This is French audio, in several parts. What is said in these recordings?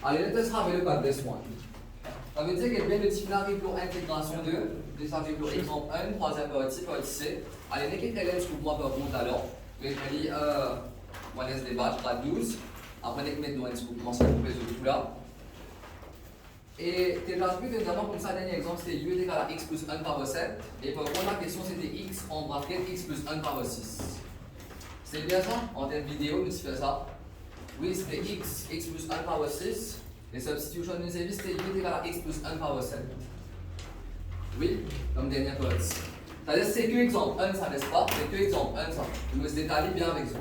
Allez, let us have a look at this one. Ça veut dire qu'il y a le type pour intégration 2, ça veut dire exemple 1, troisième partie, partie C. Allez, n'est-ce qu'elle est moi par contre alors. Je vais aller, on laisse les batchs à 12. Après, on va mettre nous commencer à couper ce tout là. Et tu as vu que notamment comme ça, le dernier exemple c'était u est égal à x plus 1 par 7. Et pour répondre à la question, c'était x en bracket x plus 1 par 6. C'est bien ça? En termes vidéo, nous faisons ça. Oui, c'était x plus 1 par 6. Et substitution de service, c'était u est égal à x plus 1 par 7. Oui, comme dernière partie. C'est-à-dire c'est que exemple 1, ça n'est-ce pas? C'est que exemple 1, ça. Je me détaille bien avec ça.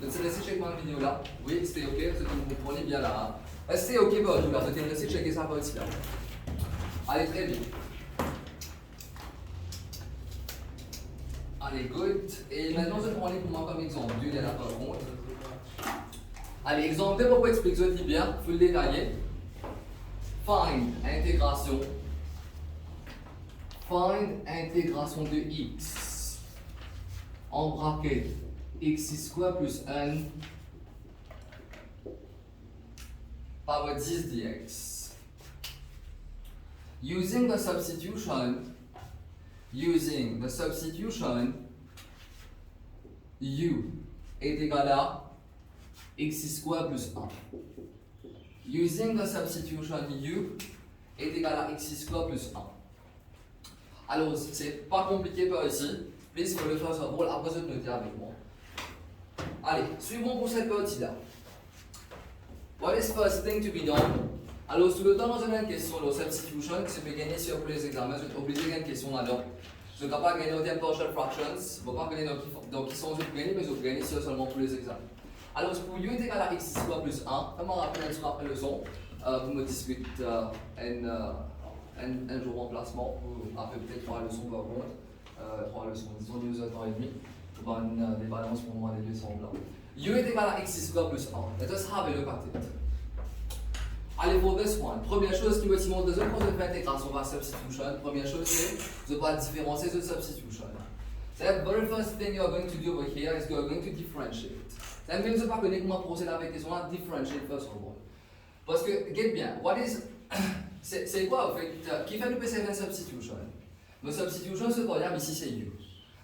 Donc c'est laissé checker ma vidéo là. Oui, c'était ok, vous comprenez bien là. C'est ok pour tout là, vous avez laissé checker ça partie là. Allez, très bien. Allez, good. Et maintenant, je vais prendre pour moi comme exemple 2, il y en a par contre. Allez, exemple 2, pourquoi expliquer ça bien, il faut le détailler. Find intégration. Find intégration de x en bracket x square plus 1 power 10 dx. Using the substitution, u est égal à x square plus 1. Using the substitution, u est égal à x square plus 1. Alors, c'est pas compliqué par ici. Please, il faut le faire sur rôle. Après, je vais noter avec moi. Allez, suivons pour cette partie-là. What is first thing to be done? Alors, tout le temps, nous avons une question de substitution qui se peut gagner sur tous les examens. Je vais être obligé de gagner une question là-dedans. Je ne vais pas gagner autant de partial fractions. Je ne vais pas gagner donc qui sont gagner, mais je vais gagner seulement pour les examens. Alors, pour u est égal à x square plus 1, comme on rappelle une leçon, vous me discutez un jour en placement, ou à peu près 3 leçons par contre, 3 leçons, disons 2 heures et demie, pour des balances pour moi, les deux sont là. U est égal à x square plus 1. Let us have a look at it. Allez, for this one, première chose qui me dit mon deuxième quand je fais intégration par substitution, première chose c'est je dois différencier de substitution. So the very first thing you are going to do over here is you are going to differentiate. Ça ne veut pas connaître comment procéder avec question là, differentiate first of all. Parce que, get bien, what is c'est quoi en fait qui fait le P7 substitution? Le substitution, ce qu'on ici c'est u.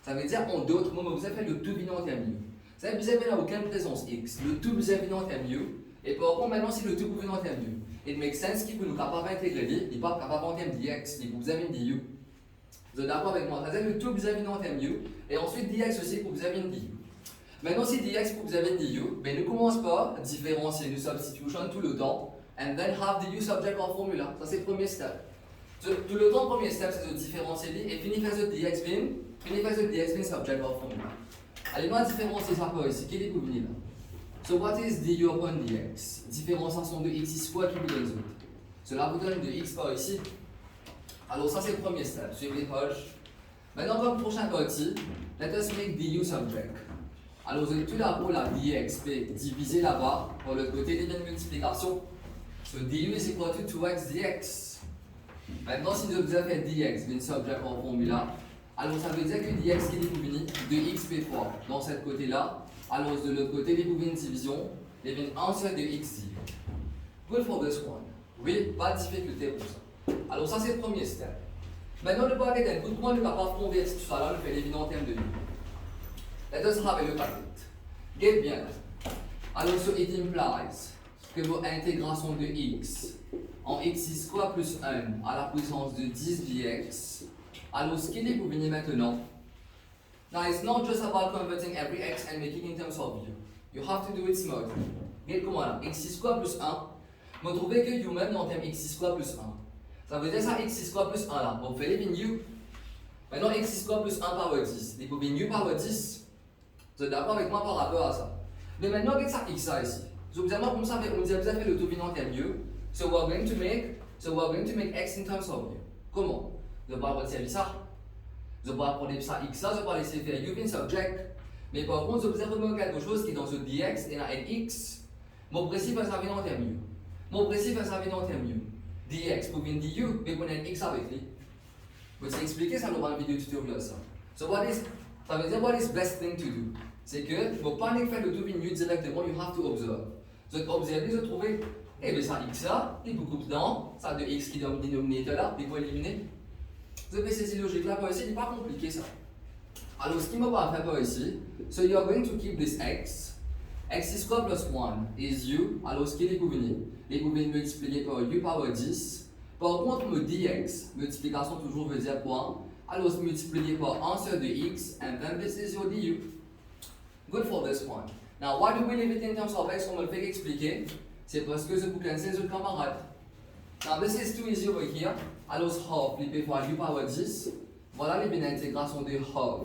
Ça veut dire en d'autres mots, vous avez fait le tout binom terme u. Ça veut dire qu'il n'y a aucune présence x. Le tout binom terme u. Et par contre, maintenant, si le tout binom terme u, it makes sense qu'il peut nous capable d'intégrer, il n'est pas capable en terme dx, il vous avez du. Vous êtes d'accord avec moi? Ça veut dire le tout binom terme u. Et ensuite dx aussi pour vous avez du. Maintenant, si dx pour vous avez du, ben ne commence pas à différencier le substitution tout le temps. And then have the u subject en formula. Ça c'est le premier step. Tout le temps, le premier step c'est de différencier et finir faire the dx bin subject en formula. Allez, on va différencier ça par ici. Quel est le venir là? So what is du upon dx? Différenciation de x square qui vous donne autres. Cela vous donne de x par ici. Alors ça c'est le premier step. Suivez les pages. Maintenant comme prochaine partie, let us make du subject. Alors vous avez tout d'abord la dxp divisé là-bas pour l'autre côté des multiplications. So du is equal to 2x dx. Maintenant, si vous avez fait dx, une subject en formula, alors ça veut dire que dx qui est découvert de xp3 dans cette côté-là, alors de l'autre côté, découvert une division, il y a un seul de x. Good for this one. Oui, pas de difficulté pour ça. Alors ça c'est le premier step. Maintenant, le paquet d'un coup, comment ne va pas convertir tout ça là, le fait l'évident en termes de u. Let us have a look at it. Get bien. Alors, so it implies que votre intégration de x en x square plus 1 à la puissance de 10 dx, alors ce qu'il est pour venir maintenant, now it's not just about converting every x and making in terms of u. You have to do it smartly. Regardez comment là, x square plus 1, vous trouvez que u même en termes x square plus 1. Ça veut dire ça x square plus 1 là, vous faites les u. Maintenant x square plus 1 par 10, et vous faites u par 10. Vous êtes d'accord avec moi par rapport à ça? Mais maintenant, regardez ça x là ici. So vous avez comme ça, vous avez fait le tout binom terme u. So we're going to make x in terms of u. Comment? Je vais pas retirer ça. Je vais pas prendre ça x là, je vais pas laisser faire u bin subject. Mais par contre, vous avez quelque chose qui est dans ce dx et un x. Mon principe est ça vient en terme u. Mon principe est ça vient en terme u. dx pour venir du, mais pour un x avec lui. Je vais expliquer ça dans la vidéo tutoriel ça. So ça veut dire what is best thing to do? C'est que vous ne pouvez pas faire le tout binom directement, you have to observe. Vous êtes observé, vous trouvez, eh bien ça x là, il vous coupe dans, ça de x qui est dans le dénominateur là, il faut éliminer. Vous avez cette logique là, par ici, il n'est pas compliqué ça. Alors ce qu'il me va faire par ici, so you are going to keep this x square plus 1 is u, alors ce qu'il est convenu, et vous venez multiplier par u power 10. Par contre, le dx, multiplication toujours veut dire quoi? Alors c'est multiplié par 1 sur 2x, and then this is your du. Good for this one. Now, why do we leave it in terms of x? On me le fait expliquer. C'est parce que je vous cancel ce camarade. Now, this is too easy over here. Alors, half, flippé par u power 10. Voilà les intégration de half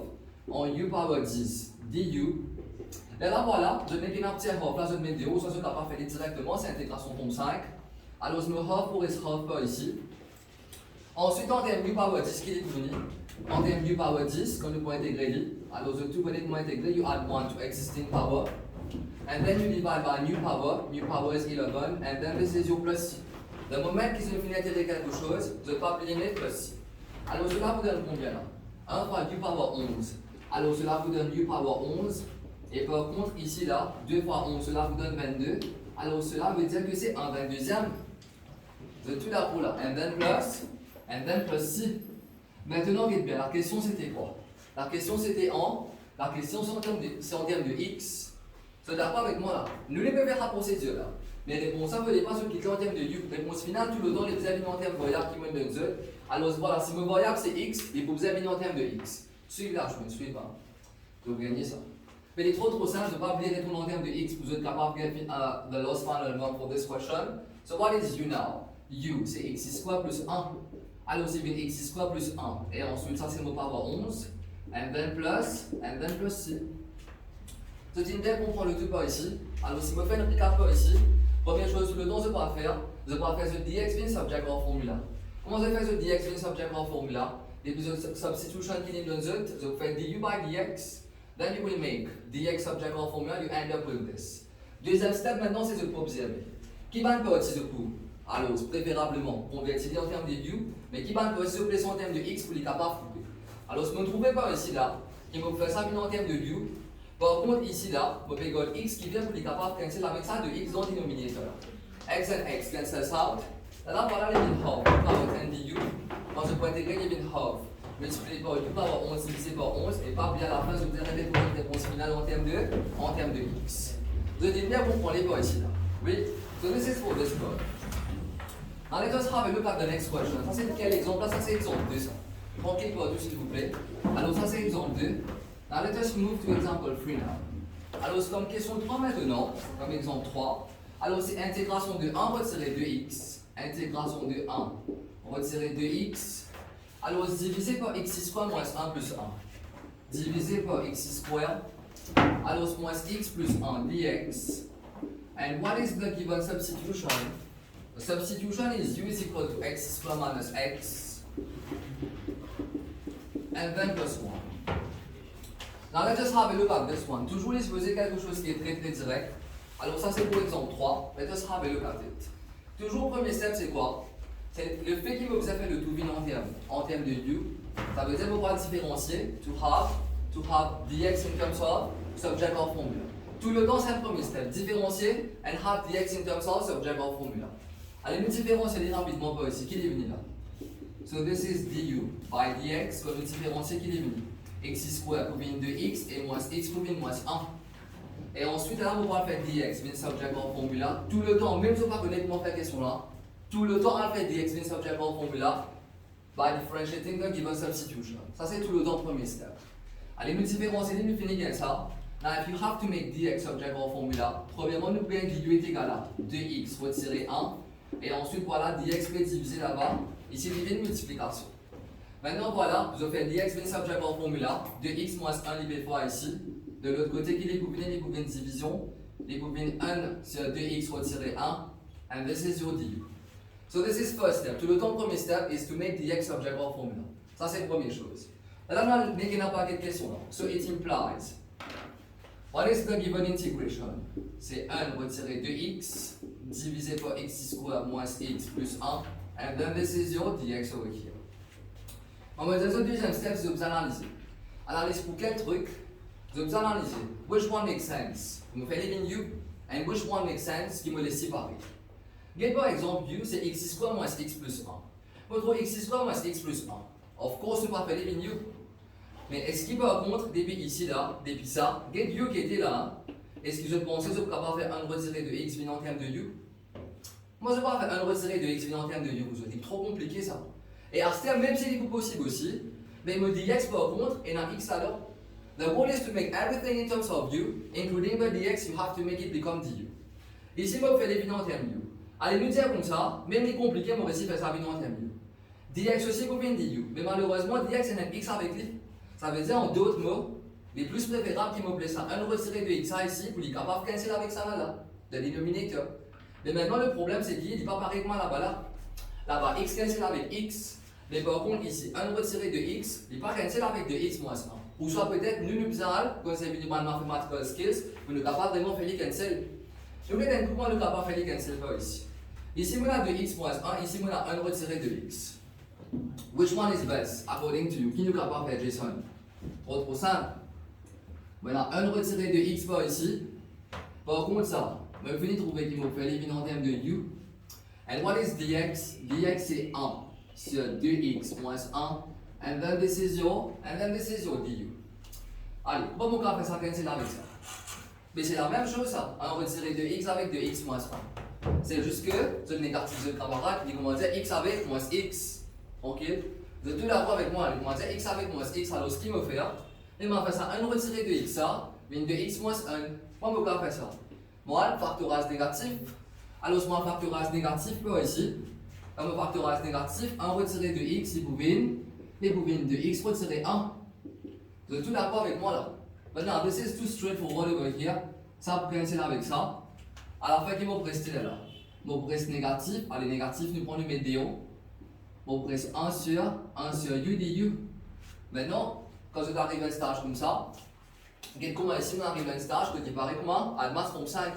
en u power 10 du. Et là, voilà, je mets un petit half, là je mets 0, ça je ne pas fait directement, c'est intégration tombe 5. Alors, je me half pour half par ici. Ensuite, en termes u power 10 qui est devenu, en termes u power 10, quand nous pouvons intégrer, alors je tout connais comment intégrer, you add 1 to existing power, and then you divide by new power is 11, and then this is your plus c. Le moment qu'ils ont fini d'intégrer quelque chose, je peux appeler les plus c. Alors cela vous donne combien là? 1 fois u power 11. Alors cela vous donne u power 11, et par contre ici là, 2 fois 11, cela vous donne 22. Alors cela veut dire que c'est un 22e. Vous êtes tout là pour là, and then plus c. Maintenant, regardez bien, la question c'était quoi? La question c'était la question c'est en termes de x. Vous êtes d'accord avec moi là? Nous les pouvons faire la procédure là. Mais réponse ça ne veut pas ce qui est en termes de u. Réponse finale, tout le temps, les vous avez en termes de variable qui me donne z. Alors voilà, si mon variable c'est x, et vous avez en termes de x. Suivez là, je ne suis pas. Vous gagnez ça. Mais il est trop simple de ne pas oublier retourner en termes de x. Vous êtes capable de get the last final number for this question. So what is u now? U, c'est x square plus 1. Alors c'est bien x square plus 1. Et ensuite, ça c'est mon power 11. And then plus c. C'est une idée qu'on prend le tout par ici. Alors si je fais une application par ici, première chose, le temps je vais faire ce dx being subject of formula. Comment je fais ce dx being subject of formula? Et puis the substitution qui est dans z, je fais du by dx. Then you will make dx subject of formula, you end up with this. Deuxième step maintenant, c'est de observer. Qui va pas utiliser ce coup? Alors, préférablement, convertir en termes de u, mais qui va se placer en termes de x pour les capables de couper. Alors, si vous ne trouvez pas ici là, qui me fait ça en termes de u, par contre, ici là, vous pouvez avoir x qui vient pour les capables de cancel avec ça de x dans le dénominateur. X and x cancel out. Là, voilà les min half, power 10 du. Quand je peux intégrer les min half, multiplié par u power 11 divisé par 11, et pas bien à la fin, je vous dirai pour une réponse finale en termes de x. Vous avez bien compris les points ici là. Oui, so this is for this one. Now let us have a look at the next question. Ça c'est quel exemple? Là, ça c'est exemple 2. Tranquille pour tout s'il vous plaît. Alors ça c'est exemple 2. Now let us move to example 3 now. Alors c'est comme question 3 maintenant, comme exemple 3. Alors c'est intégration de 1 retirer 2x. Intégration de 1 retirer 2x. Alors c'est divisé par x square moins 1 plus 1. Divisé par x square. Alors c'est moins x plus 1 dx. And what is the given substitution? The substitution is u is equal to x square minus x, and then plus 1. Now let us have a look at this one. Toujours il se faisait quelque chose qui est très direct. Alors ça c'est pour exemple 3. Let us have a look at it. Toujours premier step c'est quoi? C'est le fait qu'il vous a fait le tout vide en termes de u. Ça veut dire qu'on va différencier to have dx in terms of subject of formula. Tout le temps c'est un premier step. Différencier and have dx in terms of subject of formula. Allez, nous différencier rapidement par ici. Qui est venu là? So this is du by dx, comme nous différencier qui est venu. X square combine de x et moins x combine moins 1. Et ensuite, là, on va faire dx, mean subject of formula. Tout le temps, même si on ne pas connaître comment faire question là, tout le temps, on va faire dx, mean subject of formula by differentiating the given substitution. Ça, c'est tout le temps, premier step. Allez, nous différencier, nous finissons bien ça. Now, if you have to make dx subject of formula, premièrement, nous pouvons du est égal à 2x retirer 1. Et ensuite, voilà, dx peut diviser là-bas. Ici, il y a une multiplication. Maintenant, voilà, je fais dx mean subject of formula. 2x moins 1 libéré fois ici. De l'autre côté, qui est les combines division. Les combines 1 sur 2x retirer 1. And this is your du. So this is first step. Tout le temps, premier step is to make dx subject of formula. Ça, c'est la première chose. Là, on n'a pas de question là. So it implies. What is the given integration? C'est 1 retirer 2x divisé par x square moins x plus 1. And then this is your dx over here. On va dire le deuxième step, c'est de vous analyser. Analyse pour quel truc? De vous analyser. Which one makes sense? Vous me faites les lignes u. and which one makes sense qui me les sépare. Get par exemple, u c'est x square moins x plus 1. Votre x square moins x plus 1. Of course, on va faire les u. Mais est-ce qu'il par contre, depuis ici là, depuis ça, get u qui était là, est-ce que je pensais que je pourrais pas faire un retiré de x venu en termes de u? Moi, je ne peux pas faire un retiré de x venu en termes de u. C'est trop compliqué ça. Et à ce terme, même si c'est possible aussi, mais il me dit x par contre, et dans x alors. The goal is to make everything in terms of u, including the dx, you have to make it become du. Ici, moi, je fais les venu en termes u. Allez nous dire comme ça, même les compliqués, on va essayer de faire ça venu en termes u. Dx aussi pour venir du. Mais malheureusement, dx c'est un x avec lui. Ça veut dire en d'autres mots, les plus préférables qui me plaisent ça, un retiré de x ici pour les capables de cancel avec ça là, le dénominateur. Mais maintenant le problème c'est qu'il n'est pas pareil que moi là-bas là. Là-bas x cancel avec x, mais par contre ici, un retiré de x, il n'est pas cancel avec de x moins 1. Ou soit peut-être nous bizarre, quand c'est venu dans mathematical skills, vous ne capable vraiment faire les cancel. Je vais vous comment nous capable de faire les cancel par ici. Ici on a de x moins 1, ici on a un retiré de x. Which one is best, according to you? Qui nous capable de faire Jason? Trop simple. Voilà, un retiré de x par ici. Par contre, ça, je vais trouver qu'il me fait l'éliminer en termes de u. And what is dx? Dx c'est 1 sur 2x moins 1. And then this is your du. Allez, comment on va faire ça cancel avec ça? Mais c'est la même chose ça, un retiré de x avec de x moins 1. C'est juste que, ce négatif de camarade, il commence à dire x avec moins x. Ok, vous êtes tous d'accord avec moi, il commence à dire x avec moins x, alors ce qu'il me fait, il m'a fait ça, un retiré de x, ça, mais de x moins 1. Moi, je vais faire ça. Moi, factorage négatif, alors moi, factorage négatif, par ici, un factorage négatif, un retiré de x, il pouvait de x retiré 1. Vous êtes tous d'accord avec moi là? Maintenant, this is too straightforward over here. Ça, pour cancel avec ça. À la fin, il m'a presté là. Mon presse négatif, allez, négatif, nous prenons le médian. Mon presse 1 sur u du. Maintenant, quand je arrive à un stage comme ça, regarde comment ici on arrive à un stage que tu parais comment? Advanced form 5.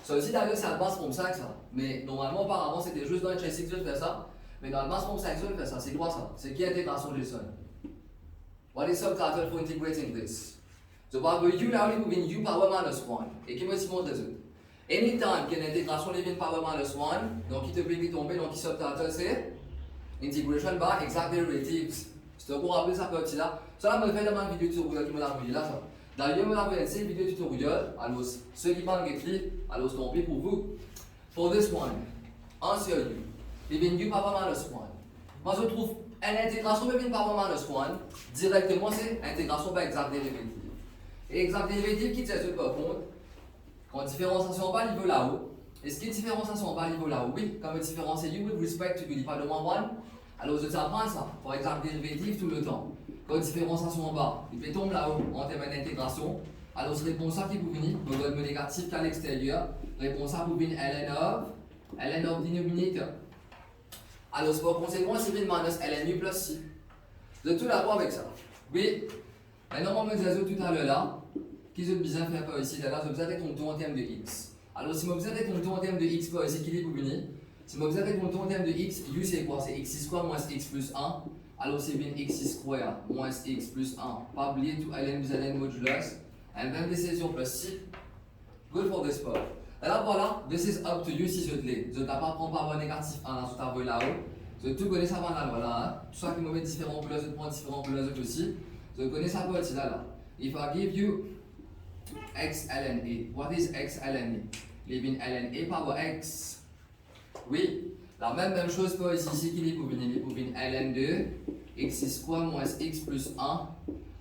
Ça aussi d'ailleurs c'est Advanced form 5 ça. Mais normalement auparavant c'était juste dans le H6 que je fais ça. Mais dans Advanced form 5 je fais ça. C'est quoi ça? C'est qui intégration de JSON? What is subtitle for integrating this? Je vais avoir u là où il u power minus 1. Et qui me dit mon résultat? Anytime qu'il y a une intégration de u power minus 1, donc qui te plaît qui tombe, donc qui subtitle c'est integration by exact derivatives. Je te rappelle ça petit là. Ça me fait dans ma vidéo tutoriel qui me l'a envoyé là ça. D'ailleurs, je me l'ai envoyé une vidéo tutoriel. Alors, ceux qui parlent écrit, alors tant pis pour vous. For this one, 1 sur u. Et bien, u power minus 1. Moi, je trouve une intégration de u power minus 1, directement, c'est intégration par exact dérivative. Et exact dérivative qui tient par contre, quand différenciation bas niveau là-haut, est-ce qu'il y a différenciation bas niveau là-haut? Oui, comme différencier u with respect to du pas de moins 1. Alors, je tiens à ça, pour exact dérivative tout le temps. Quand différenciation en bas, il peut tomber là-haut en termes d'intégration. Alors, c'est réponse à qui vous venez, vous avez le négatif qu'à l'extérieur. Réponse à vous venez ln of denominator. Alors, par conséquent, c'est minus ln plus c. Vous êtes tous d'accord avec ça? Oui. Maintenant, on me disait tout à l'heure là, qu'ils ont besoin de faire par ici, là, je vous arrête ton taux en termes de x. Alors, si je vous arrête ton taux en termes de x par ici, qui est vous venez? Si je vous arrête ton taux en termes de x, u c'est quoi? C'est x square moins x plus 1. Alors c'est bien x square moins x plus 1. Pas oublier tout ln modulus. And then this is your plus c. Good for this part. Alors voilà, this is up to you si je te l'ai. Je ne t'ai pas prendre par négatif 1 dans ta voie là-haut. Je tout connais ça pendant voilà. Tout ça qui me met différents plus, je prends différents plus aussi. Je connais ça pour là là. If I give you x ln a, what is x ln a? Leaving ln a power x. Oui. La même chose pour ici qui est pour venir ln2 x square moins x plus 1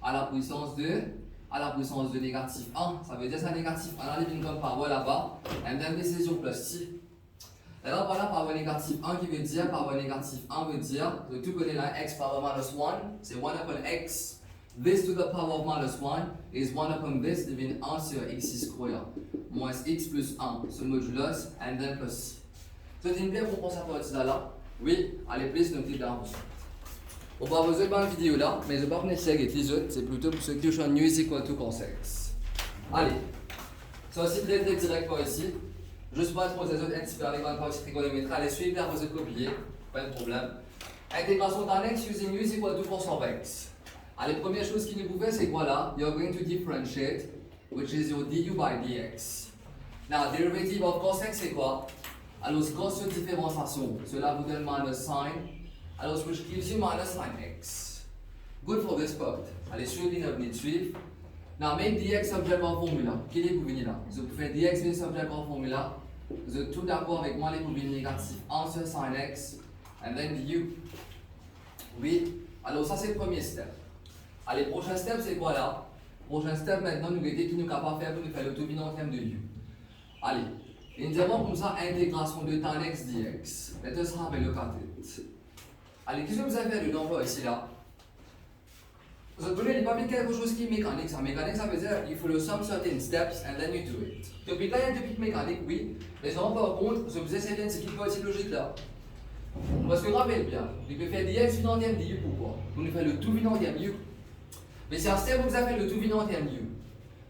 à la puissance de négatif 1. Ça veut dire ça négatif 1 là, il vient comme power là-bas. And then this is your plus c. Alors voilà power négatif 1 qui veut dire power négatif 1 veut dire, tu connais là x power minus 1, c'est 1 upon x. This to the power of minus 1 is 1 upon this, devient 1 sur x square moins x plus 1, ce modulus, and then plus c. C'est une bien pour penser à partir de là. Oui, allez, please, notez dans vous. On va vous faire une vidéo là, mais je ne vais pas venir avec les autres, c'est plutôt pour ceux qui sont new is equal to concepts. Allez, ça aussi très direct par ici. Juste pour être pour les autres, un petit peu avec un partie trigonométrique, allez, suivez là, vous êtes copiés, pas de problème. Intégration d'un x using u is equal to cos of x. Allez, première chose qui nous pouvait, c'est quoi là? You're going to differentiate, which is your du by dx. Now, derivative of cos x c'est quoi? Alors, cos sur différenciation, cela vous donne minus sin. Alors, which gives you minus sin x. Good for this part. Allez, suivez notre venez de suivre. Now, make dx subject en formula. Quel est pour venir là? Vous faites dx venir subject en formula. Vous êtes tout d'accord avec moi, les pour venir négatif 1 sur sin x. And then du. Oui. Alors, ça c'est le premier step. Allez, prochain step c'est quoi là? Prochain step maintenant, nous regardons qui nous capable de faire pour nous faire le tout en termes de u. Allez, et nous avons comme ça intégration de tan x dx. Let us have a look at it. Allez, qu'est-ce que vous avez fait de l'emploi ici là? Vous avez pas mis quelque chose qui est mécanique. Ça, mécanique, ça veut dire il faut le sum certain steps and then you do it. Depuis là, il y a une mécanique, oui. Mais en par contre, je vous essaie de ce qui peut être logique là. Parce que rappelez bien, il peut faire dx en termes de u pourquoi? Vous nous faites le tout en termes de u. Mais c'est un step où vous avez fait le tout en termes de u.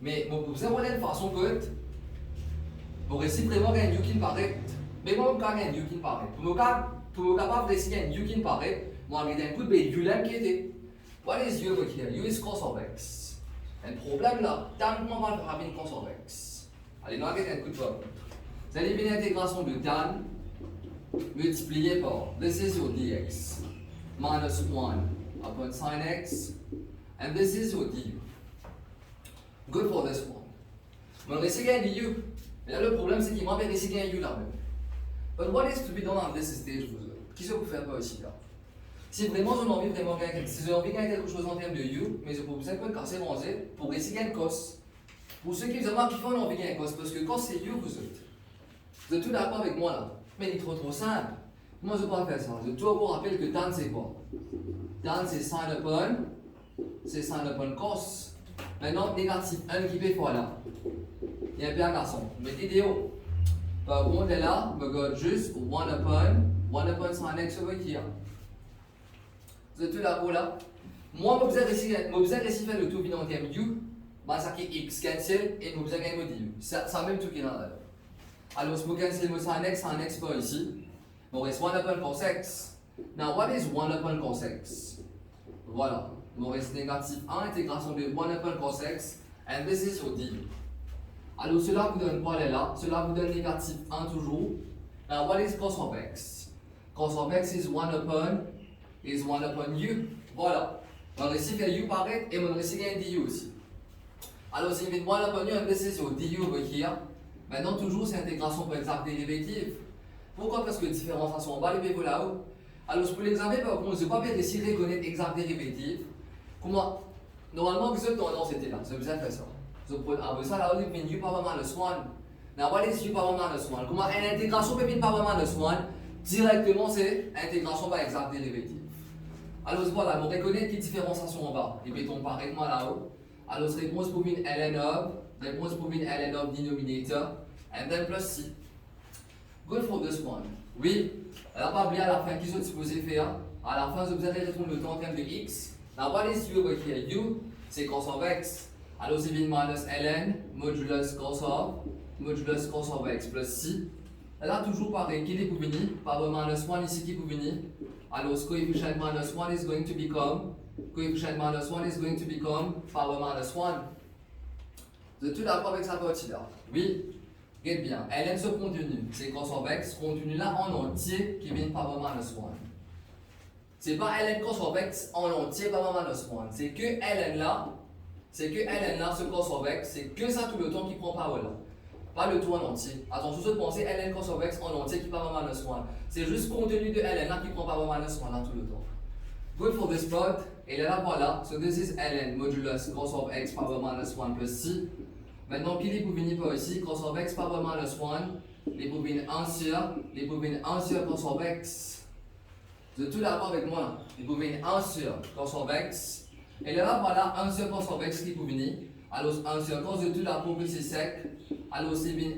Mais vous avez une façon que pour essayer vraiment gagner un u qui paraît. Mais moi, je gagne un u qui paraît. Pour me capable d'essayer un u qui paraît, moi, je vais un coup de u là qui était. What is u over here? U is cos of x. Un problème là, tan, comment on va faire une cos of x? Allez, nous allons un coup de vote. Vous allez faire une intégration de tan multiplié par, this is your dx, minus 1 upon sin x, and this is your du. Good for this one. Mais on va essayer un du. Mais là, le problème, c'est qu'il m'a fait essayer un u là même. But what is to be done on this stage? Qu'est-ce que vous faites pas ici là? Si vraiment j'ai envie vraiment gagner, si j'ai envie de gagner quelque chose en termes de u, mais je peux vous un peu casser ranger pour essayer un cos. Pour ceux qui vraiment qui font envie de gagner un cos, parce que cos c'est u vous êtes tout d'accord avec moi là. Mais il est trop simple. Moi je ne peux pas faire ça. Je dois vous rappeler que tan c'est quoi? Tan c'est sin upon cos. Maintenant négatif 1 qui fait fois là. Il y a un bien garçon. Mettez des hauts. Par contre là, je regarde juste 1 upon sin x over here. Vous êtes tout d'accord là? Moi, je vous ai réussi faire le tout en termes u, bah ça qui est x cancel et je vous ai gagné le du. Ça même tout qui est là. Alors, si vous cancel le sin x par ici, il reste 1 upon cos x. Now, what is 1 upon cos x? Voilà. Il reste négatif 1, intégration de 1 upon cos x, and this is your du. Alors, cela vous donne quoi là? Cela vous donne négatif 1 toujours. Now, what is cos of x? Cos of x is 1 upon u. Voilà. On réussit que u paraît et on réussit qu'il y a un du aussi. Alors, si vous 1 upon u, and this is your du over here. Maintenant, toujours, c'est intégration pour exact dérivative. Pourquoi? Parce que différenciation en bas, les là-haut. Alors, pour l'examen, par contre, je ne vais pas bien essayer de reconnaître exact dérivative. Comment? Normalement, vous êtes tendance, c'était là. Je vous ai fait ça. Je prends ça là, on dit u power minus 1. Now, what is u power minus 1? Comment une intégration peut power minus 1? Directement, c'est intégration par exact dérivative. Alors voilà, on reconnaît les différenciations en bas. Et mettons pareillement là-haut. Alors réponse pour une ln of denominator, and then plus c. Good for this one. Oui, alors pas oublier à la fin, qu'est-ce que vous supposez faire? À la fin, vous allez répondre le temps en termes de x. Now what is u over here? U, c'est cos of x. Alors c'est bien minus ln modulus cos of x plus c. Là, toujours pareil, qui est pour venir? Power minus 1 ici qui pour venir. Alors, coefficient minus 1 is going to become power minus 1. Vous êtes tout d'accord avec ça partie là? Oui? Regarde bien. ln se continue. C'est cos of x continue là en entier qui vient power minus 1. C'est pas ln cos of x en entier power minus 1. C'est que ln là, ce cos of x, c'est que ça tout le temps qui prend power là. Pas le tout en entier. Attention, de penser ln cos of x en entier qui part en minus 1. C'est juste contenu de ln là qui prend par minus 1 là tout le temps. Good for this part. Et là, voilà. So this is ln modulus cos of x power minus 1 plus c. Maintenant, qui est pour venir par ici? Cos of x power minus 1. Les pour venir 1 sur cos of x. Vous êtes tout d'accord avec moi? Les pour venir 1 sur cos of x. Et là, voilà. 1 sur cos of x qui pour venir. Alors, 1 sur cos de tout d'accord plus c'est sec. Alors, c'est bien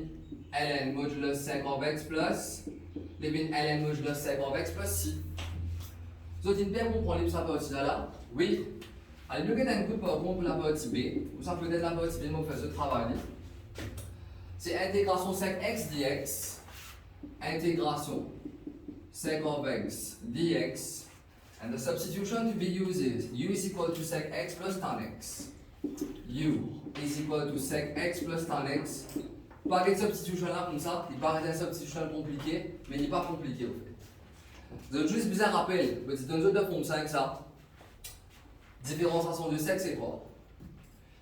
ln modulus sec of x plus ln modulus sec of x plus c. Vous avez une paire pour prendre ça partie là? Oui. Allez, nous avons un coup pour la partie B. Ou ça peut être la partie B, nous faisons ce travail. C'est intégration sec x dx. Intégration sec of x dx. And the substitution to be used is u is equal to sec x plus tan x. U is equal to sec x plus tan x Pas de substitution là comme ça, il paraît un substitution compliqué, mais il n'est pas compliqué au fait. Vous avez juste besoin de rappeler, c'est une autre forme 5 ça. Différenciation de sexe, c'est quoi?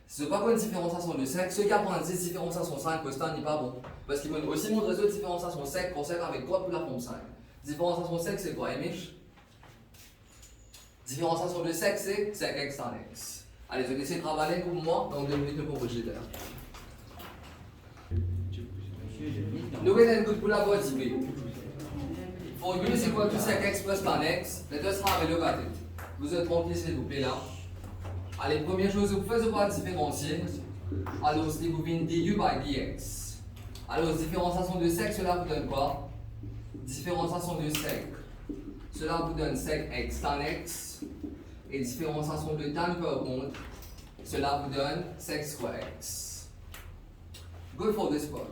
Si ce n'est pas une différenciation de sexe, ceux qui apprennent cette différenciation 5, le stand n'est pas bon. Parce qu'ils vont aussi montrer cette différenciation sexe, qu'on sait avec quoi pour la forme 5. Différenciation sexe, c'est quoi, Emish? Différenciation de sexe, c'est sec x tan x. Allez, je vais essayer de travailler pour moi, donc 2 minutes pour vous l'air. Nous avons un coup de boule à voir ici. For u is equal to sec x plus tan x, let us have a look at it. Vous êtes tranquille s'il vous plaît là. Allez, première chose, vous faites pas différencier. Alors, si vous venez du by dx. Alors, différenciation de sec, cela vous donne quoi? Différenciation de sec. Cela vous donne sec x tan x. Et différenciation de tan par contre, cela vous donne sec square x. Good for this one.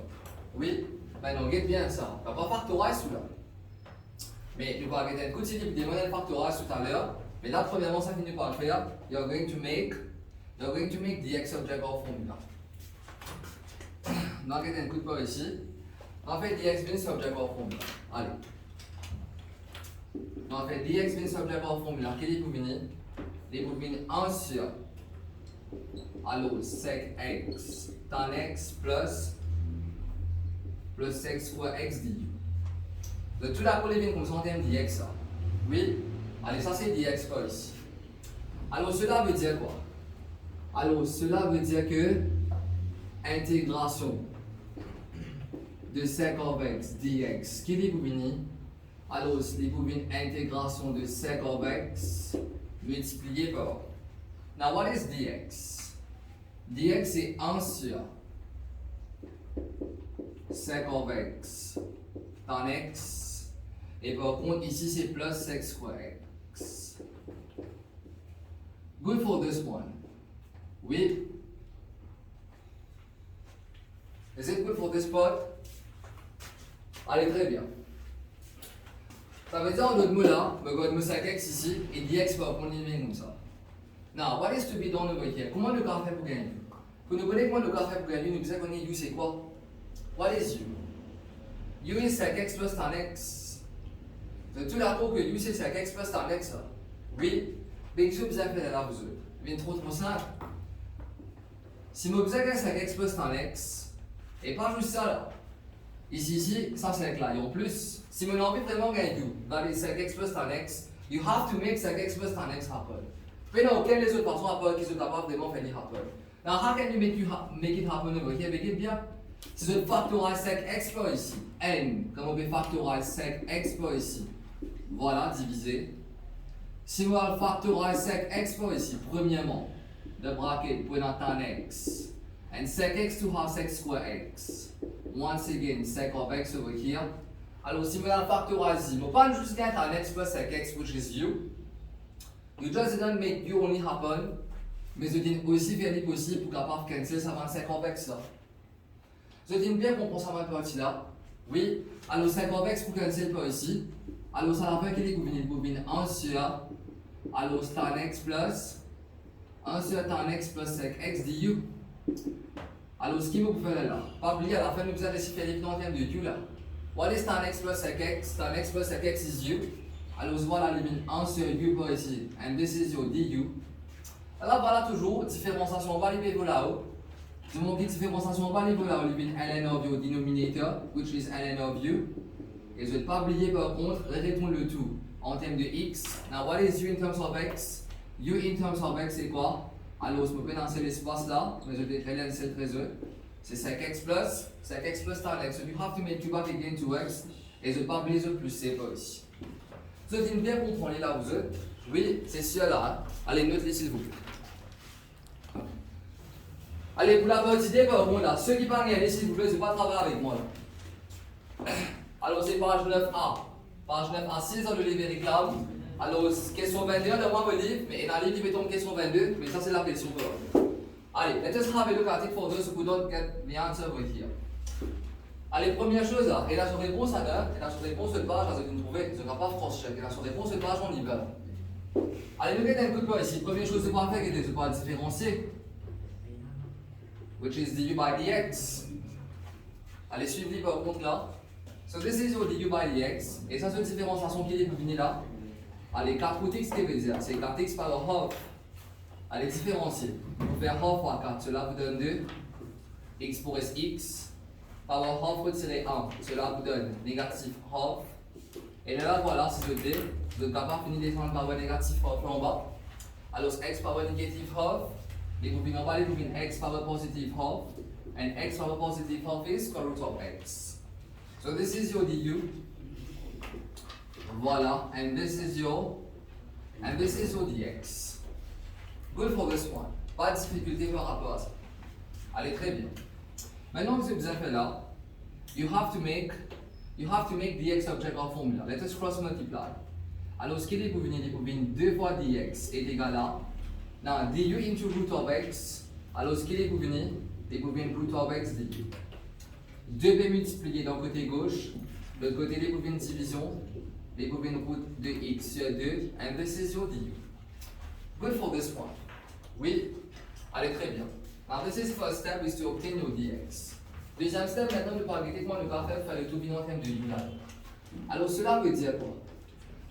Oui, maintenant, regarde bien ça. On va pas factoriser celui-là. Mais nous allons regarder un coup de type des modèles factorises tout à l'heure. Mais là, premièrement, ça finit par le faire. You're going to make dx subject of formula. On va regarder un coup de par ici. On fait dx bin subject of formula. Allez. On fait dx bin subject of formula. Quel est le bout? Les bouts 1 sur alors sec x tan x plus sec square x du. De tout la pour les comme ça en termes dx ça. Oui. Allez, ça c'est dx par ici. Alors cela veut dire quoi? Alors cela veut dire que intégration de sec of x dx qui est boubini. Alors les boubines intégration de sec of x multiplié par. Now what is dx? Dx c'est 1 sur sec of x tan x. Et par contre ici c'est plus sec square x. Good for this one. Oui. Is it good for this part? Allez, très bien. Ça veut dire en d'autres mots là, me god sec x ici et dx par contre il comme ça. Now, what is to be done over here? Comment le faire pour gagner? Pour nous connaître comment le faire pour gagner, nous disons qu'on est u c'est quoi? What is u? U is sec x plus tan x. Vous êtes tout d'accord que u c'est sec x plus tan x? Oui. Mais qu'est-ce que vous avez fait là vous autres? Bien trop simple. Si vous avez sec x plus tan x, et pas juste ça là. Ici, ça c'est là. Et en plus, si vous avez envie vraiment de gagner u, dans les sec x plus tan x, you have to make sec x plus tan x happen. Mais non, quelles les autres façons happen qui sont capables vraiment de faire happen? Now, how can you make it happen over here? Make it bien. Si je factorise sec x par ici, n, comme on peut factoriser sec x par ici, voilà, divisé. Si on factorise sec x par ici, premièrement, le bracket pour tan x, and sec x to have sec square x. Once again, sec of x over here. Alors, si on factorise ici, on ne pas juste gagner tan x plus sec x, which is u. You just didn't make u only happen, mais je dis aussi faire les possible pour capable cancel ça 25 convexe là. Je dis bien qu'on prend ça ma partie là. Oui, alors 5 convexe pour cancel par ici. Alors ça va faire qu'il est bobine 1 sur alors tan x plus 1 sur tan x plus sec x du. Alors ce qu'il faut faire là, pas oublier à la fin nous allons essayer de faire les plans en termes de u là. What is tan x plus sec x? Tan x plus sec x is u. Alors voilà la limite 1 sur u par ici, and this is your du. Alors voilà toujours, différenciation va aller là-haut. Je vous montre différenciation va aller là-haut, limite ln of your denominator, which is ln of u. Et je ne vais pas oublier par contre, répondre le tout en termes de x. Now what is u in terms of x? U in terms of x c'est quoi? Alors je me peux lancer l'espace là, mais je vais ln c'est le trésor. C'est sec x plus tan x. So you have to make u back again to x. Et je ne vais pas oublier le plus c par ici. Vous avez bien compris là, vous êtes? Oui, c'est celui-là. Allez, notez s'il vous plaît. Allez, pour la bonne idée, bon, là, ceux qui parlent, allez, s'il vous plaît, c'est pas travailler avec moi. Là. Alors, c'est page 9A. Page 9A6 dans le livre réclame. Alors, question 21, de moi, me livre, mais dans le livre, il tombe question 22, mais ça, c'est la question. Allez, let us have a look at it for those who don't get the answer over here. Allez, première chose, là, et là, sur réponse à 9, et là, sur réponse de page, là, vous trouvez, vous n'aurez pas cross-check, et là, sur réponse de page, on y va. Allez, nous mettons un coup de poing ici. Première chose de pas faire, c'est de pas différencier, which is du by dx. Allez, suivez par contre là. So this is your du by dx. Et ça, c'est une différenciation qui est pour venir là. Allez, 4 root x, qui veut dire c'est 4x par half. Allez, différencier. Vous faire half fois 4, cela vous donne 2. X pour x. Par half retirer 1, cela vous donne négatif half. Et là, voilà, si je dis, vous êtes capable de finir défendre par négatif half là en bas. Alors, x par négatif half. Les groupines en bas, les groupines x par positive half. And x par positive half is square root of x. So this is your du. Voilà, and this is your dx. Good for this one. Pas de difficulté par rapport à ça. Allez, très bien. Maintenant que vous avez fait là, you have to make dx object of formula. Let us cross multiply. Alors, ce qui est pour venir 2 fois dx est égal à now, du into root of x. Alors, ce qui est pour venir root of x du. 2b multiplié dans le côté gauche, de l'autre côté, les bobines division, les bobines root de x sur 2, and this is your du. Good for this one. Oui, allez, très bien. Now, this is first step is to obtain your dx. Deuxième step, maintenant, nous parlons techniquement, nous parlons faire le tourbillon en termes de u. Alors, cela veut dire quoi?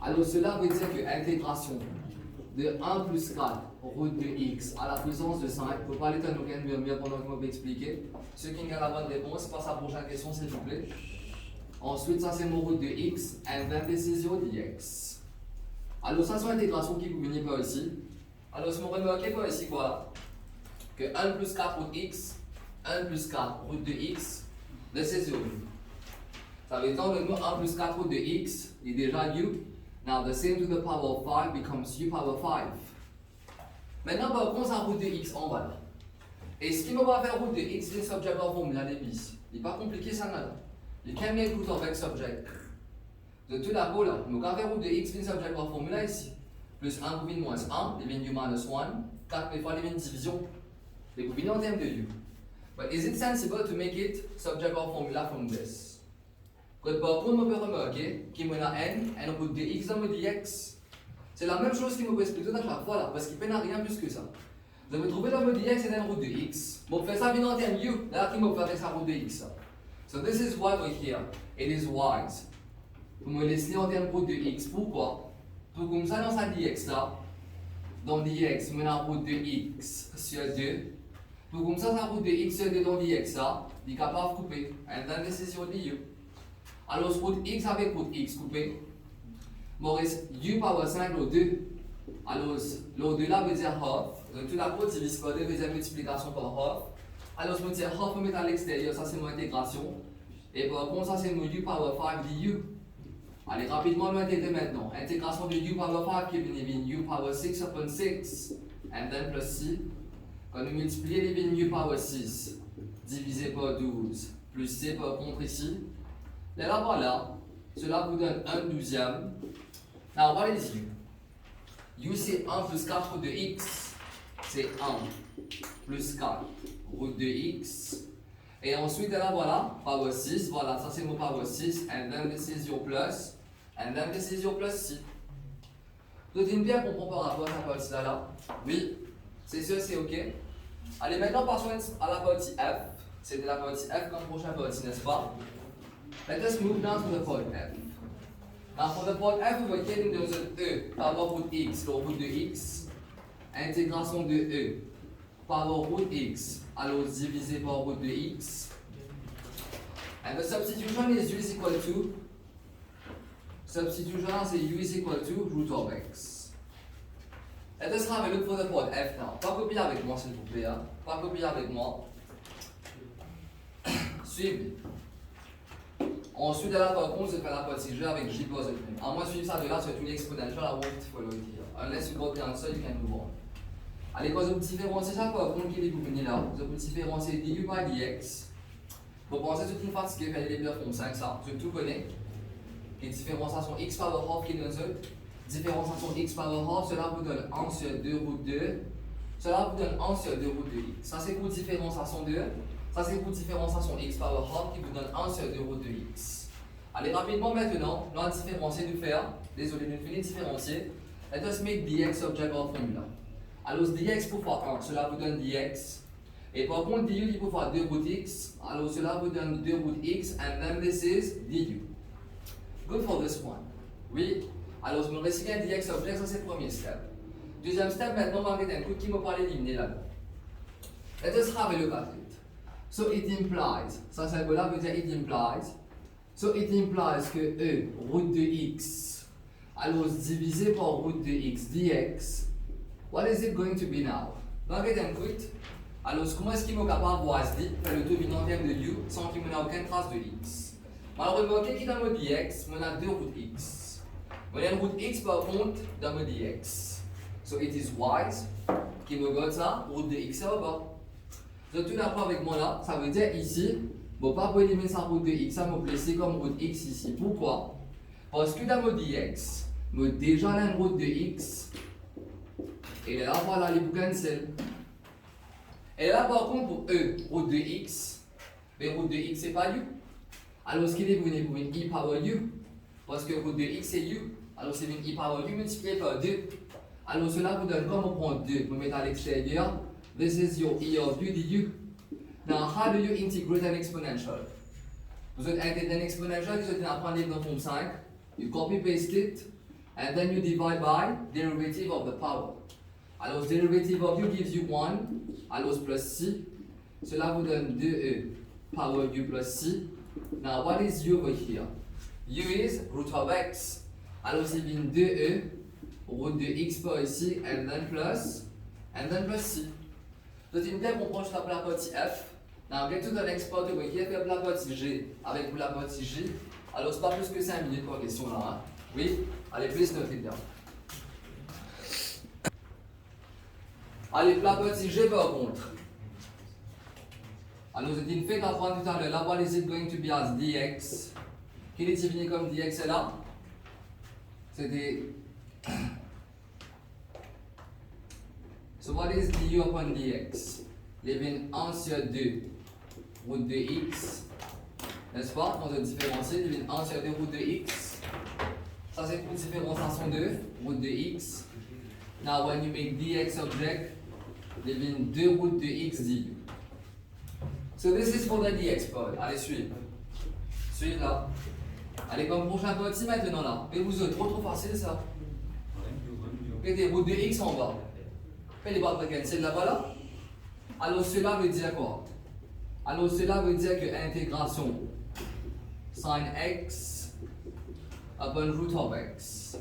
Alors, cela veut dire que l'intégration de 1 plus 4 root de x à la puissance de 5, pour parler de nous mieux pendant que je vais expliquer. Ceux qui ont la bonne réponse, passe à la prochaine question s'il vous plaît. Ensuite, ça c'est mon root de x, and then this is your dx. Alors, ça c'est l'intégration qui vous venez par ici. Alors, si vous remarquez par ici quoi? Que 1 plus 4 root x, 1 plus 4 root de x, this is your u. Ça veut dire que 1 plus 4 root de x est déjà u. Now, the same to the power of 5 becomes u power 5. Maintenant, par contre, ça root de x en bas là. Et ce qui me va faire root de x, c'est subject of formula des bis. Il n'est pas compliqué ça là. You can make root of x subject. De tout d'abord là, nous avons faire root de x, c'est subject of formula ici. Plus 1 combine moins 1, devient u minus 1. 4 fois devient division. Les combiner en termes de u. But is it sensible to make it subject of formula from this? Quand par contre, on peut remarquer qu'il y a n, et on peut dx dans le dx. C'est la même chose qu'il me peut expliquer à chaque fois là, parce qu'il ne peut rien plus que ça. Vous avez trouvé dans le dx et dans le root de x. Bon, faire ça bien en termes u, là, qui me fait ça root de x. So this is why we're here. It is wise. Vous me laissez en termes root de x. Pourquoi? Pour comme ça, dans sa dx là, dans dx, on a root de x sur 2. Pour comme ça, root de x sur 2 dans dx là, il est capable de couper. And then this is your du. Alors, root x avec root x coupé, il reste u power 5 au 2. Alors, le 2 là veut dire half. Donc, tout la côte divise par 2 veut dire multiplication par half. Alors, je me dis half, on met à l'extérieur, ça c'est mon intégration. Et par contre, ça c'est mon u power 5 du. Allez, rapidement, l'intégrer maintenant. Intégration de u power 5 qui est bien u power 6 upon 6. And then plus c. Quand nous multiplions les u power 6 divisé par 12 plus c par contre ici. Et là voilà, cela vous donne 1/12. Now what is u? U c'est 1 plus 4 root de x. C'est 1 plus 4 root de x. Et ensuite là voilà, power 6. Voilà, ça c'est mon power 6. And then this is your plus. And then this is your plus c. Vous avez bien compris par rapport à la partie là? Oui, c'est sûr, c'est ok. Allez, maintenant passons à la partie f. C'était la partie f comme prochaine partie, n'est-ce pas? Let us move down to the point f. Now for the point f, we were getting there's an e power root x, le root de x. Intégration de e power root x, alors divisé par root de x. And the substitution is u is equal to, substitution c'est u is equal to root of x. Let us have a look for the point f now. Pas copier avec moi s'il vous plaît, hein? Pas copier avec moi. Suivez. Ensuite, là, par contre, je vais faire la partie G avec J plus prime. À moins de suivre ça de là, c'est une exponentielle, I won't follow it here. Unless you got the answer, you can move on. Allez, quand vous différenciez ça, par contre, qui est vous venez là, vous différenciez du by dx. Vous pensez toute une partie qui est les deux font 5, ça, je tout connais. Et différenciation x power half qui donne ça. Différenciation x power half, cela vous donne 1 sur 2 root 2. Cela vous donne 1 sur 2 root 2x. Ça, c'est pour différenciation de. Ça c'est pour différenciation x power half qui vous donne 1 sur 2 root de x. Allez rapidement maintenant, on va différencier de faire. Désolé, nous finissons de différencier. Let us make dx object of formula. Alors dx pour fois 1, cela vous donne dx. Et par contre, du, il faut faire 2 root x. Alors cela vous donne 2 root x, and then this is du. Good for this one. Oui. Alors je me récite un dx object, ça c'est le premier step. Deuxième step, maintenant, on va regarder un coup qui me parle d'éliminer là-dedans. Let us have a look at it. So it implies, ça symbole-là veut dire it implies. So it implies que e, root de x, alors divisé par root de x dx, what is it going to be now? On va regarder un coup. Alors comment est-ce qu'il est capable de voir faire le dominant en termes de u sans qu'il n'y ait aucune trace de x? Alors remarquez qu'il dans le dx, on a 2 root x. On a une root x par contre dans le dx. So it is wise qui me donne ça, root de x au bas. Donc tout d'accord avec moi là, ça veut dire ici, bon pas pour éliminer sa root de x, ça me placer comme root x ici. Pourquoi? Parce que dans le dx, me déjà la root de x, et là voilà les cancel. Et là par contre pour e, root de x, mais root de x c'est pas u. Alors ce qu'il est pour une i power u, parce que root de x c'est u, alors c'est une i power u multiplié par 2. Alors cela vous donne comme on prend 2, vous mettez à l'extérieur, this is your e of u du. Now how do you integrate an exponential? Vous êtes intégrer un exponential, vous êtes apprendre dans forme 5, you copy paste it, and then you divide by derivative of the power. Alors derivative of u gives you 1, alors plus c, cela vous donne 2e power u plus c. Now what is u over here? U is root of x, alors c'est bien 2e, root de x par ici, and then plus c. Donc une fois qu'on prend juste la partie f, now get to the next part over here, faire la partie g avec la partie j. Alors c'est pas plus que 5 minutes pour question là, hein? Oui? Allez, please note it down. Allez, la partie g par contre. Alors c'est une fait d'apprendre tout à l'heure, là, what is it going to be as dx? Quel est défini comme dx est là? C'était... So what is du upon dx? Les bien 1 sur 2 root de x, n'est-ce pas? On a différencié, les bien 1 sur 2 root de x. Ça c'est pour différenciation de root de x. Now when you make dx object, les bien 2 root de x du. So this is for the dx part. Allez, suivre. Suivre là. Allez, comme prochain petit maintenant là. Et vous êtes trop facile ça. Mettez root de x en bas. Faites les barres de cancel là-bas là. Alors cela veut dire quoi? Alors cela veut dire que intégration sin x upon root of x.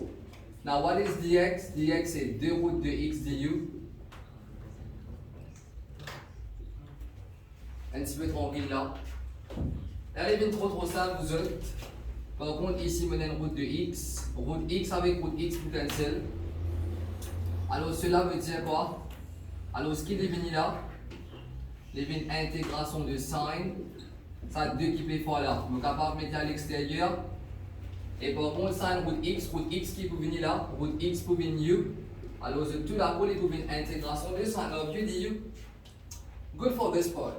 Now what is dx? Dx est 2 root de x du. Un petit peu tranquille là. Elle est bien trop simple vous êtes. Par contre ici on a une root de x. Root x avec root x pour cancel. Alors cela veut dire quoi? Alors ce qui est venu là, les intégration de sin, ça a 2 qui peut faire là. Je suis capable de mettre à l'extérieur. Et par contre sin root x qui peut venir là, root x pour venir u. Alors tout là pour les intégration de sin of u du. Good for this part.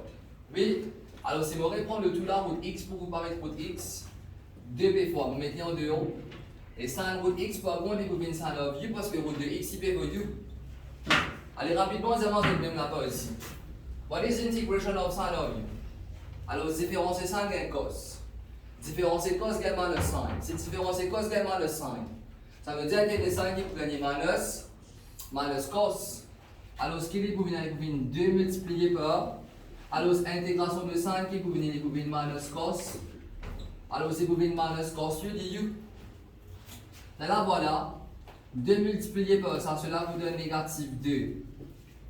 Oui. Alors si je reprends le tout là, root x pour vous paraître root x, 2 fois, vous mettez en dehors. Et sin root x par contre, vous venez sin of u parce que root de x il peut venir u. Allez rapidement, on avance même là part ici. What is integration of sin of u? Alors différencier sin gagne cos. Différencier cos gagne le sin. Si différencier cos gagne le sin, ça veut dire que les sin qui peuvent gagner minus cos. Alors ce qui est pour venir 2 multiplié par. Alors intégration de sin qui peut venir minus cos. Alors c'est pour venir minus cos u du. Là voilà. 2 multiplié par ça, cela vous donne négatif 2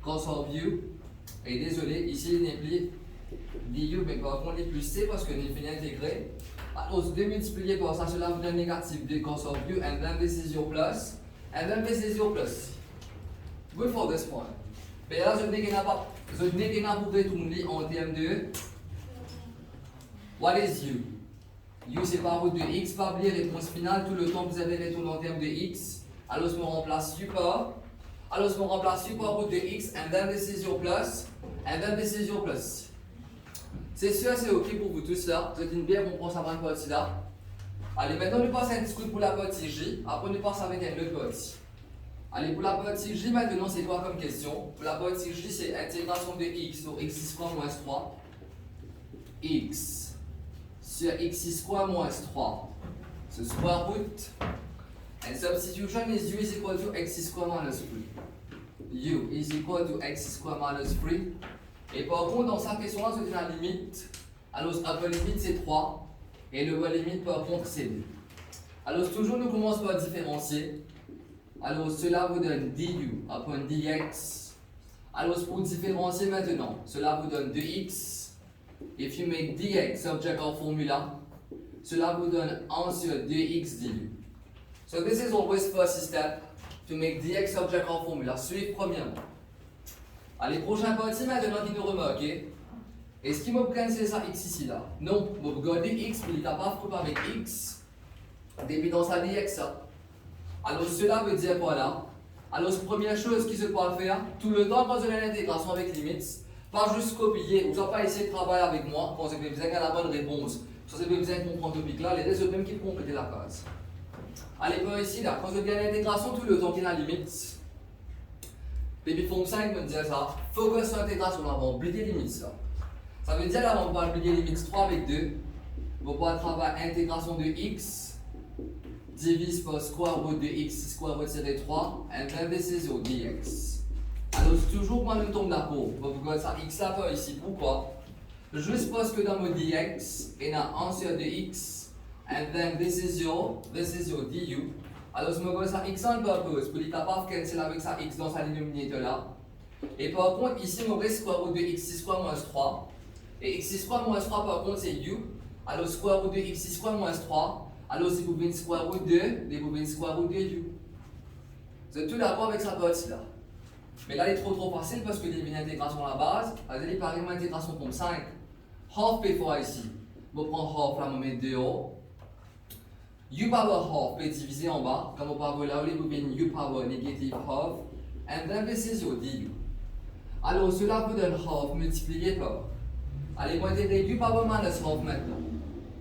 cos of u. Et désolé, ici il n'est plus du, mais par contre il est plus c parce que il finit intégré. Alors 2 multiplié par ça, cela vous donne négatif 2 cos of u, and then this is your plus, and then this is your plus. Good for this one. Mais là, je n'ai pas pour retourner en termes de what is u? U c'est par route de x, pas oublier réponse finale, tout le temps que vous avez retourné en termes de x. Alors je me remplace u par route de x, and then this is your plus, and then this is your plus. C'est sûr, c'est ok pour vous tous là. Vous êtes une bière, on prend ça par une partie là. Allez, maintenant on passe un petit coup pour la partie j, après on passe avec un autre partie. Allez, pour la partie J maintenant, c'est quoi comme question? Pour la partie J, c'est intégration de x sur x square moins 3. X sur x square moins 3. So square root. And substitution is u is equal to x square minus 3. U is equal to x square minus 3. Et par contre, dans sa question-là, c'est la limite. Alors, upper limite, c'est 3. Et le lower limite, par contre, c'est 2. Alors, toujours, nous commençons par différencier. Alors, cela vous donne du upon dx. Alors, pour différencier maintenant, cela vous donne 2x. If you make dx subject of formula, cela vous donne 1 sur 2x du. So, this is always first step to make dx subject of formula. Suivre premièrement. Allez, prochain partie maintenant qui nous remarque. Est-ce qu'il me prend c'est ça x ici là? Non, je vais regarder x, mais il n'est pas coupé avec x. Depuis dans sa dx ça. Alors cela veut dire quoi là? Alors première chose qui se peut faire, tout le temps quand vous avez l'intégration avec limites, pas juste copier, vous n'avez pas essayé de travailler avec moi, quand vous avez besoin de la bonne réponse, quand vous avez besoin de comprendre le topic là, les deux même qui vont compléter la case. Allez, par ici là, quand vous avez l'intégration tout le temps qui est la limite, Baby Form 5 me dit ça, focus sur l'intégration là, on va oublier les limites ça. Ça veut dire là, on va oublier les limites 3 avec 2, on va pouvoir travailler intégration de x divise par square root de x square root tiré 3 and then this is your dx. Alors toujours quand nous tombe la courbe, on va vous ça x là par ici, pourquoi? Juste parce que dans mon dx, il y a 1 sur 2x and then this is your du. Alors je me vois ça x on purpose pour être capable de canceller avec ça x dans sa dénominateur là. Et par contre ici je me square root de x square moins 3 et x square moins 3 par contre c'est u. Alors square root de x square moins 3. Alors si vous venez square root 2, et vous venez square root de u. Vous êtes tous d'accord avec cette partie-là. Mais là, il est trop facile parce qu'il y a une intégration à la base. Vous allez par exemple intégration comme 5. Half p fois ici. On prend half là, on met 2 haut. U power half peut diviser en bas. Comme on parle là, vous venez u power négative half. And then this is your du. Alors cela vous donne half multiplié par. Allez, moi intégrer u power minus half maintenant.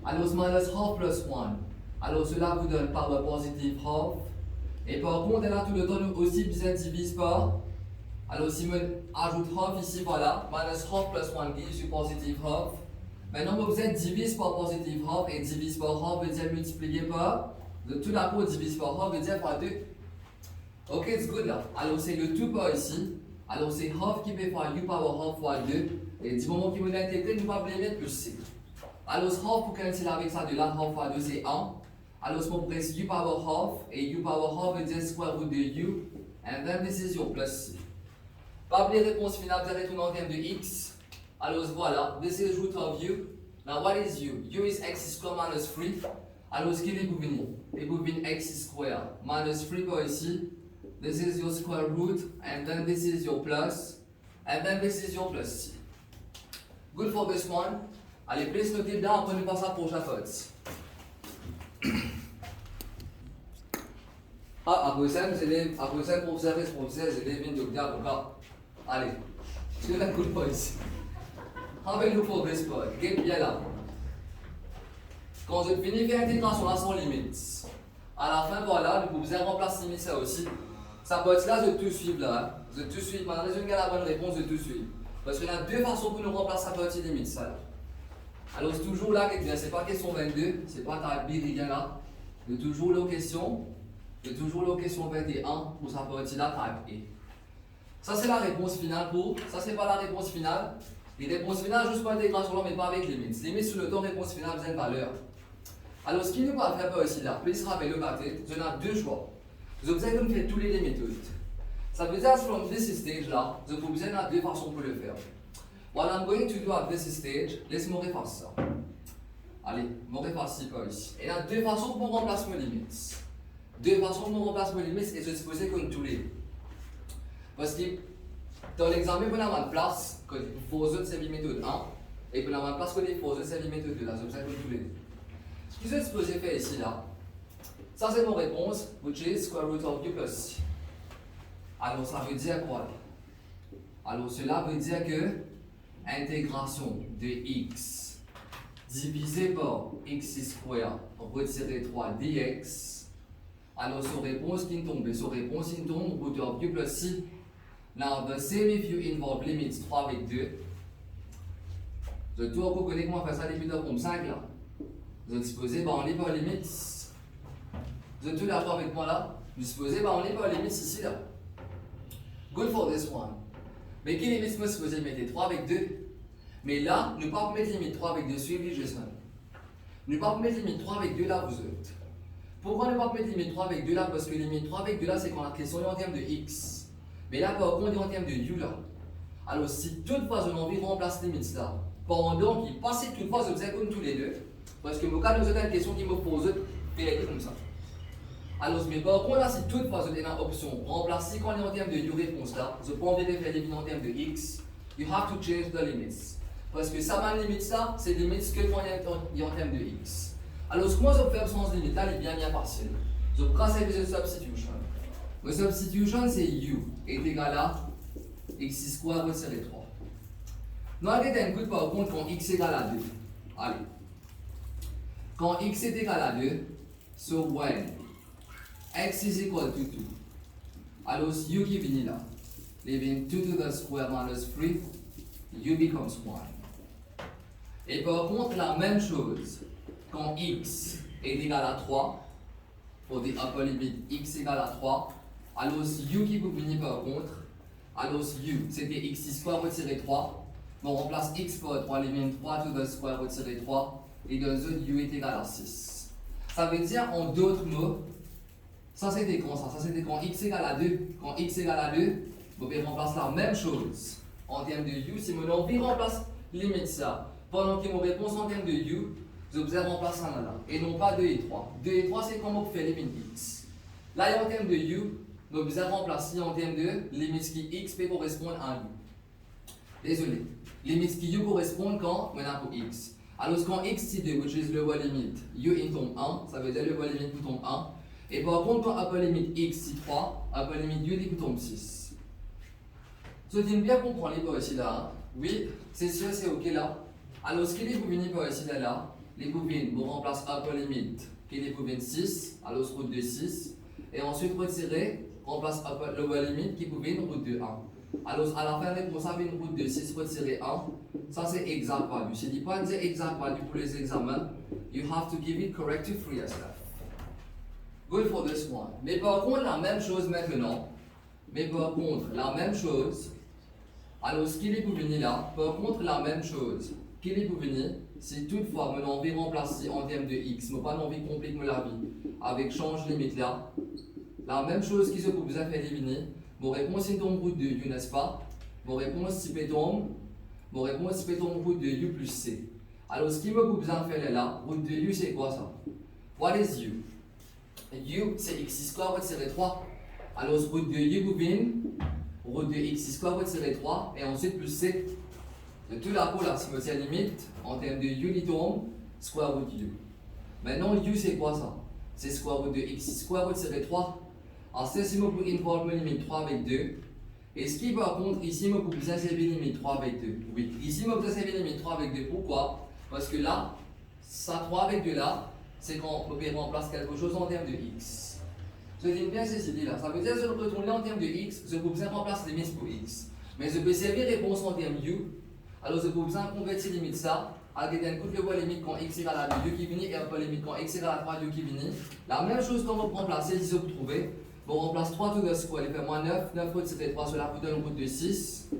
Alors minus half plus 1. Alors cela vous donne power positive half. Et par contre, là tout le temps nous aussi besoin divise par. Alors si on ajoute half ici, voilà, minus half plus 1 qui est positive half. Maintenant vous besoin divise par positive half et divise par half veut dire multiplier par. De tout d'abord divise par half veut dire par 2. Ok, c'est good là. Alors c'est le tout par ici. Alors c'est half qui peut faire u power half fois 2. Et du moment qu'il va l'intégrer, nous va mettre plus c. Alors half pour canceller avec ça de là, half fois 2 c'est 1. Alors, on presse u power half, et u power half veut dire square root de u, and then this is your plus c. Pas oublier réponse finale, vous retourner en termes de x. Alors voilà, this is root of u. Now what is u? U is x square minus 3. Alors ce qu'il est pour venir? Il pour venir x square minus 3 par ici. This is your square root, and then this is your plus, and then this is your plus c. Good for this one. Allez, please notez bien, après nous passons à la prochaine partie. Ah, après ça, professeur responsable, c'est les vignes de avocat. Allez, je ne coule pas ici. Avec nous pour this part, bien là. Quand je finis faire l'intégration là sans limite, à la fin, voilà, vous pouvez remplacer limite ça aussi. Ça peut être là, de tout suivre là. De tout suivre, maintenant, je vais la bonne réponse de tout suivre. Parce qu'il y a deux façons pour nous remplacer la partie limite, ça là. Alors, c'est toujours là que c'est pas question 22, c'est pas ta B, rien là. C'est toujours la question. C'est toujours la question 21 pour sa partie là, type A. Ça c'est la réponse finale pour. Ça c'est pas la réponse finale. Les réponses finales juste pour l'intégration là, mais pas avec limite. Limite sur le temps, réponse finale, vous avez une valeur. Alors, ce qui nous va faire ici là, please rappelle le matin, je n'ai deux choix. Vous avez comme fait tous les méthodes. Ça veut dire from this stage là, vous avez besoin de deux façons pour le faire. What I'm going to do at this stage, laisse-moi refaire ça. Allez, je vais refaire ça par ici. Et il y a deux façons pour remplacer mes limites. Deux façons pour remplacer mes limites et je suppose qu'on tous les. Parce que dans l'examen, vous avez une place, il faut résoudre cette méthode 1, et vous avez une place qu'il faut résoudre cette méthode 2. Là, c'est pour ça qu'on tous les. Ce que je suis supposé faire ici, là, ça c'est mon réponse, which is square root of u plus c. Alors, ça veut dire quoi? Alors, cela veut dire que intégration de x divisé par x square retiré 3 dx, Alors, sur réponse qui tombe, sur réponse qui tombe, root of u plus c. Now, the same if you involve limits 3 avec 2. Je dois encore connaître comment faire ça depuis le comme 5 là. Vous êtes supposé, on est par limite. Vous êtes tous d'accord avec moi là? Vous êtes supposé, on est par limite ici là. Good for this one. Mais quelle limite me supposé mettre 3 avec 2? Mais là, ne pas mettre limite 3 avec 2, suivez Jason. Ne pas mettre limite 3 avec 2 là, vous êtes. Pourquoi ne pas mettre limite 3 avec 2 là? Parce que limite 3 avec 2 là, c'est quand la question est en termes de x. Mais là, par contre, on est en termes de u là. Alors, si toutefois on a envie de remplacer limite là, pendant qu'il passe toutefois, je faisais comme tous les deux. Parce que moi, quand vous avez une question qui me pose, c'est comme ça. Alors, mais par contre, là, si toutefois vous avez une option, remplacer quand on est en termes de u réponse là, je peux envie de faire l'éliminer en termes de x, you have to change the limits. Parce que ça m'a limite ça, c'est limite que quand on est en termes de x. Alors, ce que moi je peux faire sans limite là, il est bien partiel. Je prends cette substitution. Le substitution, c'est u est égal à x square retiré 3. Nous allons un coup par contre quand x est égal à 2. Allez. Quand x est égal à 2, so when x is equal to 2, alors u qui vient là, leaving 2 to the square minus 3, u becomes 1. Et par contre, la même chose, quand x est égal à 3, pour the upper limit x égale à 3, alors u qui vous venir par contre, alors u c'était x square retiré 3, on remplace x par 3, limite 3 to the square retiré 3, et dans un u est égal à 6. Ça veut dire en d'autres mots, ça c'était quand ça? Ça c'était quand x égale à 2. Quand x égale à 2, vous pouvez remplacer la même chose en termes de u. Si mon envie remplace limite ça, pendant que mon réponse en termes de u, je vous ai remplacé un là, et non pas 2 et 3. 2 et 3 c'est comment vous faites limite x. Là en termes de u, nous vous ai remplacé en termes de limite qui x peut correspondre à u. Désolé. Limite qui u correspond quand on a pour x. Alors quand x est 2, which is le value limit, u in tombe 1, ça veut dire le value limit tombe 1. Et par contre, quand upper limit x est 3, upper limit u tombe 6. Je tiens bien comprendre les ici là. Oui, c'est sûr, c'est ok là. Alors ce qu'il est pour venir par ici là, les bouvines, vous remplace upper limit, qui est bouvines 6, alors route de 6. Et ensuite retirer, remplace upper lower limit, qui bouvine route de 1. Alors à la fin, réponse avec une route de 6 retirer 1. Ça c'est exact value. Je ne dis pas dire exact value pour les examens. You have to give it corrective free as stuff. Good for this one. Mais par contre, la même chose maintenant. Mais par contre, la même chose. Alors, ce qu'il est pour venir là, par contre, la même chose. Qu'il est pour venir, si toutefois, mon envie remplacer en termes de x, mais pas envie compliquer la vie, avec change limite là, la même chose qui se peut vous faire éliminer, mon réponse est tombe route de u, n'est-ce pas? Mon réponse si peut tombe route de u plus c. Alors, ce qui me peut faire là, route de u, c'est quoi ça? What is u? U, c'est x square retiré 3. Alors, route de u bouvine, route de x square retiré 3, et ensuite plus c. De tout là pour la symétrie limite, en termes de u, il tombe square root u. Maintenant, u, c'est quoi ça? C'est square root de x square retiré 3. Alors, c'est si je peux involve limite 3 avec 2. Et ce qui par contre, ici, je peux bien servir limite 3 avec 2. Oui, ici, je peux bien servir limite 3 avec 2. Pourquoi? Parce que là, ça 3 avec 2 là, c'est quand on peut remplacer quelque chose en termes de x. Je dis bien ceci là. Ça veut dire que je peux retourner en termes de x, je peux bien remplacer les limites pour x. Mais je peux servir réponse en termes u. Alors je peux bien convertir limite ça, avec un coup de voie limite quand x égale à 2, u qui vient, et un peu limite quand x égale à 3, u qui vient. La même chose qu'on va remplacer, si vous trouvez, on remplace 3 to the square, il fait moins 9, 9 retiré 3, cela vous donne une route de 6.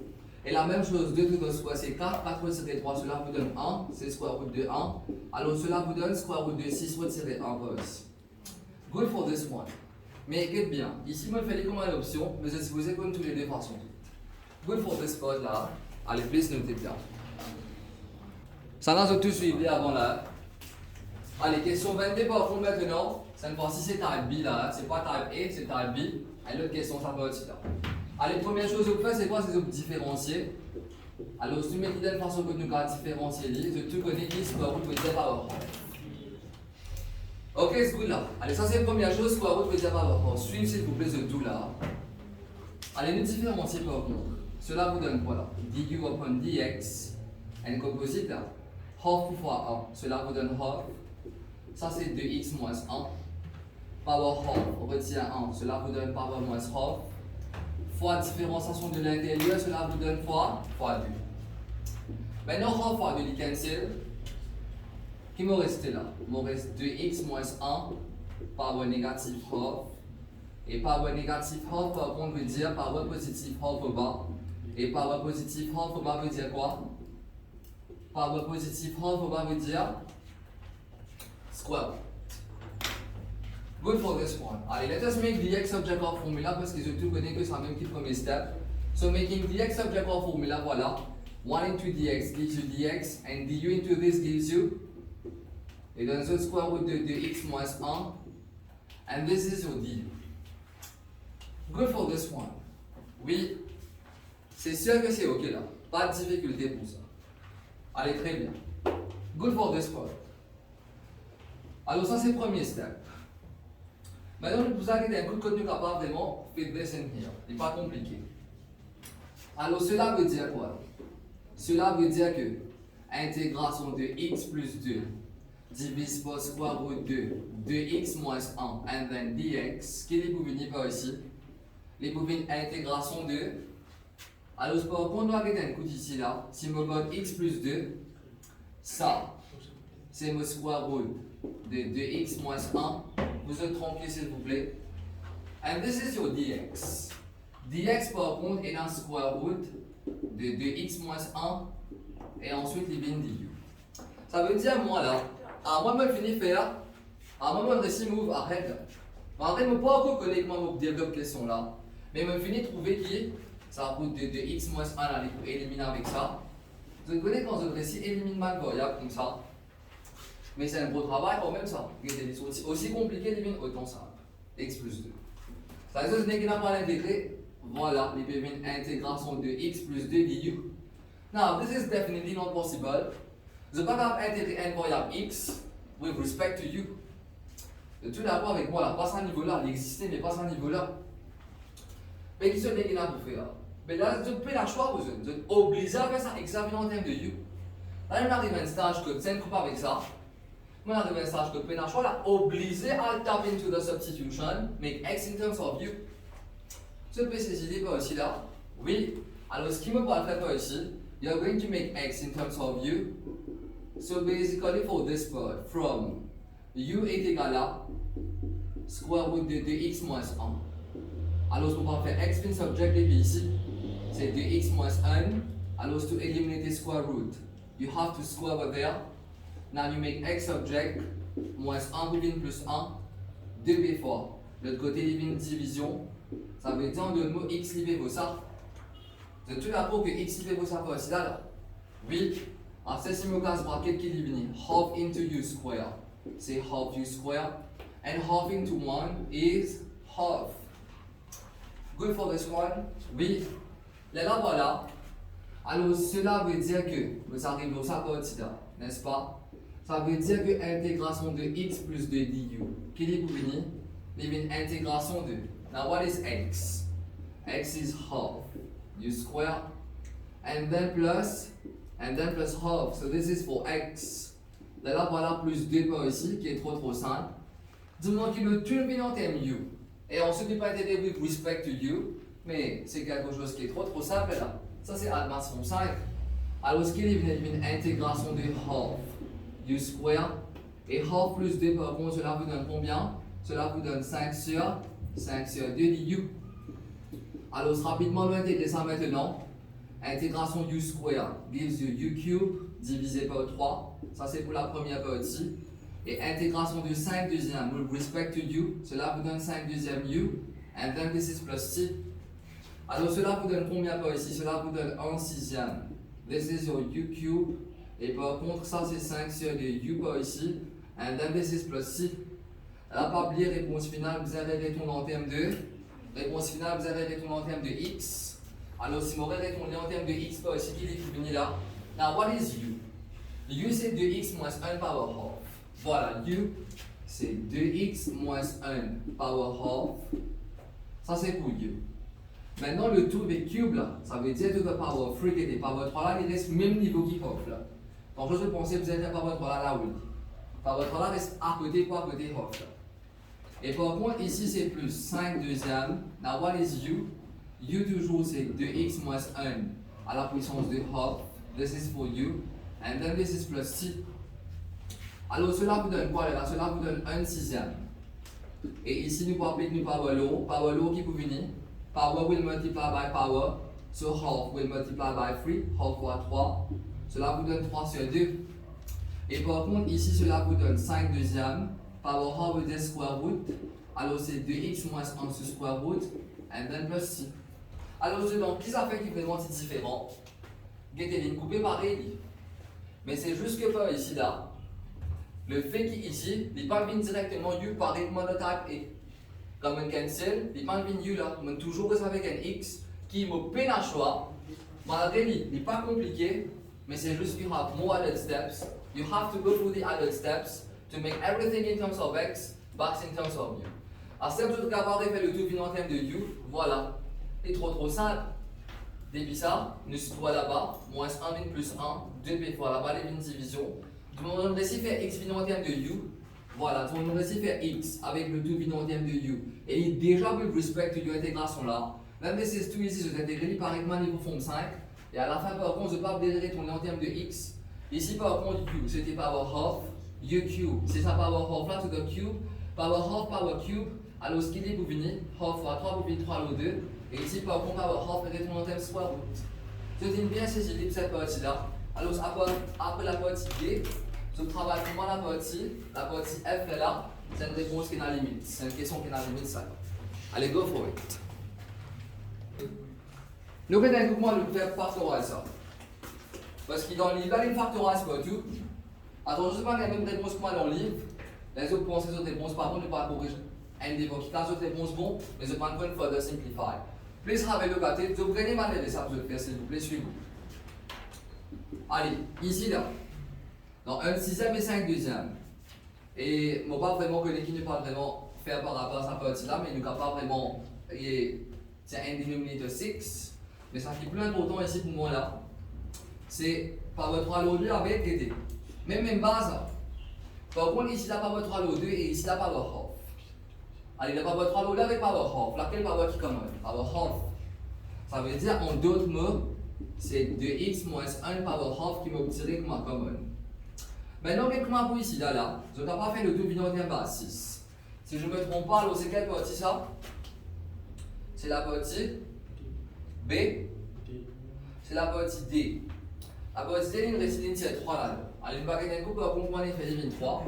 Et la même chose, 2 to the square c'est 4, 4 retiré 3, cela vous donne 1, c'est square root de 1. Alors cela vous donne square root de 6 retiré 1 plus. Good for this one. Mais écoute bien, ici je me fais comme une option, mais je suis supposé comme tous les deux façons. Good for this part là. Allez, please notez bien. Ça n'a tout suivi avant là. Allez, question 22 par contre maintenant. Cette fois-ci c'est type B là, c'est pas type A, c'est type B. Et l'autre question ça va aussi là. Allez, première chose que vous faites, c'est quoi? C'est de différencier. Alors, si vous mettez d'une façon que nous allons différencier, je te connais qui square root veut dire power. Ok, c'est good là. Allez, ça c'est la première chose, square root veut dire power. Suivez s'il vous plaît ce tout là. Allez, nous différencier par contre. Cela vous donne quoi là? Du upon dx. Un composite là. Half fois 1. Cela vous donne half. Ça c'est 2x moins 1. power half, on retient 1, cela vous donne power moins half, fois différenciation de l'intérieur, cela vous donne fois 2. Maintenant, half fois 2, il cancel. Qui me reste là? Il me reste 2x moins 1, power négative half. Et power négative half, par contre, veut dire power positive half au bas. Et power positive half au bas veut dire quoi? Power positive half au bas veut dire square. Good for this one. Allez, let us make the x subject of formula parce que je tout connais que c'est la même qui premier step. So making the x subject of formula, voilà. 1 into dx gives you dx and du into this gives you. Et dans le square root de x moins 1. And this is your du. Good for this one. Oui, c'est sûr que c'est ok là. Pas de difficulté pour ça. Allez, très bien. Good for this one. Alors ça c'est le premier step. Maintenant, vous avez un coup de contenu capable vraiment fit this in here. Il n'est pas compliqué. Alors cela veut dire quoi? Cela veut dire que intégration de x plus 2 divise par square root de 2x moins 1 and then dx. Qui est pour venir par ici? Les pour venir intégration de. Alors pour qu'on doit avoir un coup ici là, si je me x plus 2, ça c'est mon square root de 2x moins 1. Vous êtes tranquille s'il vous plaît. And this is your dx. Dx par contre est dans le square root de 2x moins 1 et ensuite il vient du. Ça veut dire moi là, à moi je finis faire, à moi je réussis move arrête. Arrête me pas encore connaître comment je développe question là, mais je finis de trouver qui ça route de 2x moins 1 là, il faut éliminer avec ça. Vous connaissez quand je réussis éliminer ma variable comme ça. Mais c'est un gros travail quand même ça. Aussi compliqué, l'élimine autant simple. X plus 2. Ça veut dire qu'il n'a pas l'intégré. Voilà, les périmètres intégration de x plus 2 du. Now, this is definitely not possible. Je ne peux pas intégrer un variable x with respect to u. Tout d'abord avec moi là, pas à ce niveau-là, il existait mais pas à ce niveau-là. Mais qu'est-ce qu'il a pour faire? Mais là, je peux la choix, vous êtes obligé à faire ça examiner en termes de u. Là, on arrive à un stage que c'est pas avec ça. Moi, on arrive à un stage que je peux la choix, là, obligé à tap into the substitution, make x in terms of u. Je peux saisir par ici là. Oui. Alors, ce qui me va faire par ici, you're going to make x in terms of u. So basically, for this part, from u est égal à square root de 2x moins 1. Alors, on va faire x pin subject et puis ici, c'est 2x moins 1. Alors, to eliminate the square root, you have to square over there. Now you make x subject moins 1 divine plus 1, 2b fois. De l'autre côté, divine division. Ça veut dire le mot x libé vaut ça. C'est tout d'abord que x libé vaut ça pour ici là. Oui. Après, si je casse bracket qui divine, half into u square. C'est half u square. And half into 1 is half. Good for this one? Oui. Là, voilà. Alors, cela veut dire que vous arrivez au ça n'est-ce pas? Ça veut dire que intégration de x plus 2 du. Qui est pour venir? Une intégration de. Now, what is x? X is half u square. And then plus half. So this is for x. Là, voilà plus 2 par ici, qui est trop simple. Dis-moi qu'il me tue en termes u. Et ensuite, il n'est pas été with respect to u, mais c'est quelque chose qui est trop simple là. Ça, c'est addition 5. Alors, ce qu'il y a une intégration de half u square. Et half plus 2 par contre, cela vous donne combien? Cela vous donne 5 sur 2 du. Alors, rapidement, on va intégrer ça maintenant. Intégration u square gives you u cube divisé par 3. Ça, c'est pour la première partie. Et intégration de 5 deuxième with respect to u, cela vous donne 5 deuxième u. And then this is plus c. Alors cela vous donne combien par ici? Cela vous donne 1 sixième. This is your u cube. Et par contre, ça c'est 5 sur 2 u par ici. And then this is plus c. Là, pas oublier, réponse finale, vous avez retourné en termes de. Réponse finale, vous avez retourné en termes de x. Alors si vous avez retourné en termes de x par ici, qui est venu là? Now, what is u? U c'est 2x moins 1 power half. Voilà, u c'est 2x moins 1 power half. Ça c'est pour u. Maintenant le tout avec cube là, ça veut dire que le power 3 et le power 3 là, il reste au même niveau qui half là. Donc je pense que vous êtes le power 3 là, là oui. Power 3 là reste à côté half là. Et par contre, ici c'est plus 5 deuxième. Now what is u? U toujours c'est 2x moins 1 à la puissance de half. This is for u. And then this is plus c. Alors cela vous donne quoi là? Cela vous donne 1 sixième. Et ici nous pouvons appliquer power law. Power law qui peut venir. Power will multiply by power. So half will multiply by 3. Half fois 3. Cela vous donne 3 sur 2. Et par contre ici cela vous donne 5 deuxième. Power half will dire square root. Alors c'est 2x moins 1 sur square root. And then plus c. Alors c'est donc qui ça fait qui est vraiment différent. Get les lignes coupées pareil. Mais c'est juste que par ici là. Le fait qu'ici, il pas vient directement u par rythme de type A. Comme un cancel, il pas vient u là. On toujours avec un x qui me peine à choix. Malgré lui, il n'est pas compliqué, mais c'est juste you have more added steps. You have to go through the added steps to make everything in terms of x, back in terms of u. Alors, si vous êtes capable de faire le tout venu en termes de u, voilà. C'est trop simple. Depuis ça, nous sommes là-bas, moins 1 plus 1, 2p fois là-bas, les division. Tout le monde réussit à faire x venu en termes de u. Voilà, tout le monde réussit à faire x avec le tout venu en termes de u. Et il déjà with respect to u intégration là. Même si c'est tout ici, je t'intégrer par niveau forme 5. Et à la fin, par contre, je ne vais pas tourner en termes de x. Ici, par contre, q, c'était power half. U cube, c'est ça power half là, to the cube. Power half, power cube. Alors, ce qu'il est pour venir, half fois 3 pour venir 3 à l'eau 2. Et ici, par contre, power half est tourné en termes square root. C'est une bien saisi cette partie-là. Alors, après la partie D, je travaille comment la partie F est là. C'est une réponse qui est dans la limite. C'est une question qui est dans la limite, ça. Allez, go for it. Nous regardons comment le faire factorize ça. Parce que dans le livre, il factorize pas tout. Attends, je ne sais pas la même réponse que moi dans le livre. Les autres pensent les autres réponses, par contre, ne pas corriger. Un des qui a les autres réponses bon, mais je prends une further simplify. Please have a look at it. Vous prenez mal les ça pour le faire, s'il vous plaît, suivez-vous. Allez, ici là. Dans 1 sixième et 5 deuxième. Et moi, pas vraiment que l'équipe ne pas vraiment faire par rapport à sa partie là, mais il ne peut pas vraiment. C'est un dénominateur 6. Mais ça qui est plus important ici pour moi là, c'est power 3 low 2 avec TT. Même base. Par contre, ici la power 3 low 2 et ici la power half. Allez, la power 3 low 2 avec power half. Laquelle power qui commande? Power half. Ça veut dire en d'autres mots, c'est 2x moins 1 power half qui m'a tiré comme un common. Maintenant, comment pour ici, là, je n'ai pas fait le tout binaire en base 6. Si je ne me trompe pas, alors c'est quelle partie ça? C'est la partie B. C'est la partie D. La partie D, il reste une 3 là. Alors, une baguette d'un coup peut comprendre l'effet divine 3.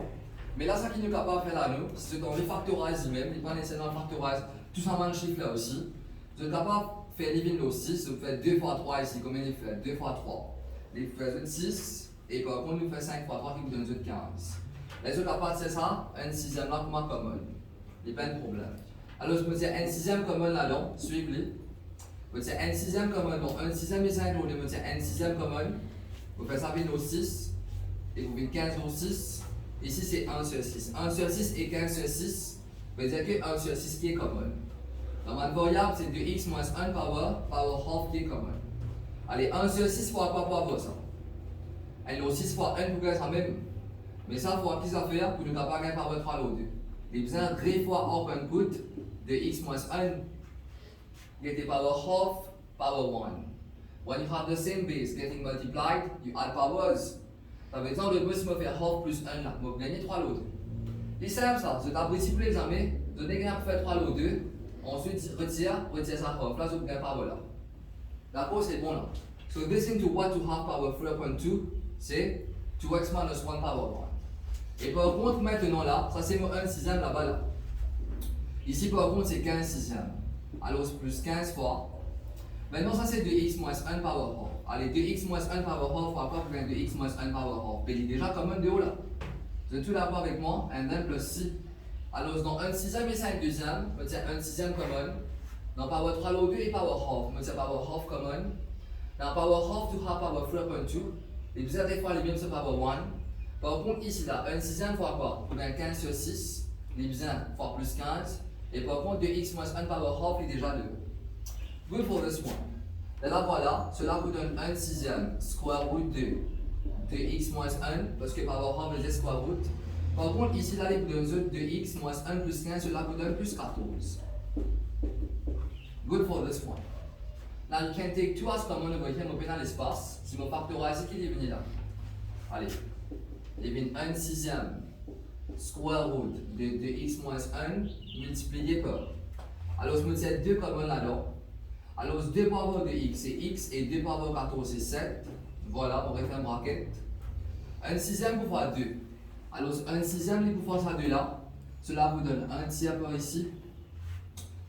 Mais là, ça qui n'est pas capable de faire là, c'est qu'on refactorise lui-même, il pas nécessairement factorise tout ça dans le chiffre là aussi. Je suis capable de faire divine là aussi, je fais 2 fois 3 ici, combien il fait? 2 fois 3. Il fait 6. Et par contre, nous fait 5 fois 3 qui nous donne 15. Les autres, à part de ça, un sixième là, comment common? Il n'y a pas de problème. Alors, je me dis un sixième common là-dedans, suivez-le. Vous dites un sixième common, donc un sixième et 5, vous dites un sixième common. Vous faites ça avec nos 6. Et vous faites 15 sur 6. Ici, c'est 1 sur 6. 1 sur 6 et 15 sur 6. Vous veut dire que 1 sur 6 qui est common. Dans ma variable, c'est 2x moins 1 power half qui est common. Allez, 1 sur 6 fois quoi pour avoir ça? Alors 6 fois 1 pour gagner ça même. Mais ça, il faut qu'ils a faire pour ne pas gagner par 3 l'autre. Il y a besoin de 3 fois open put de x moins 1 get power half power 1. When you have the same base getting multiplied, you add powers. Ça veut dire que le bus me fait half plus 1 là, je vais gagner 3 l'autre. C'est simple ça, je t'apprécie pour l'examen, je vais gagner pour faire 3 l'autre 2, ensuite retire ça half, là je vais gagner power là. D'accord, c'est bon là. So this into what to have power 3.2. C'est 2x minus 1 power 1. Et par contre, maintenant là, ça c'est mon 1 sixième là-bas là. Ici par contre, c'est 15 sixième. Alors c'est plus 15 fois. Maintenant, ça c'est 2x moins 1 power half. Allez, 2x moins 1 power half fois quoi pour gagner 2x moins 1 power half. Il est déjà common de haut là. Vous êtes tout d'accord avec moi? And then plus 6. Alors dans 1 sixième et 5 deuxième, on va dire 1 sixième common. Dans power 3 low 2 et power half, on va dire power half common. Dans power half, to have power 3.2. Et vous avez des fois les mêmes sur power 1. Par contre, ici, là, 1 sixième fois quoi? Vous avez 15 sur 6. Les besoins fois plus 15. Et par contre, 2x moins 1 power half est déjà 2. Good for this one. Et là, voilà, cela vous donne 1 sixième square root de x moins 1. Parce que power half est square root. Par contre, ici, là, il vous donne 2x moins 1 plus 15, cela vous donne plus 14. Good for this one. Now, you can take 2 as common over here, je vais dans l'espace. Si je factorise, qui est venu là? Allez, il vient 1 sixième square root de 2x moins 1 multiplié par. Alors, je me tiens 2 communs là-dedans. Alors, 2 power de x, c'est x, et 2 power 14, c'est 7. Voilà, on va faire un bracket. 1 sixième pour faire 2. Alors, 1 sixième pour faire ça 2 là. Cela vous donne 1 tiers par ici.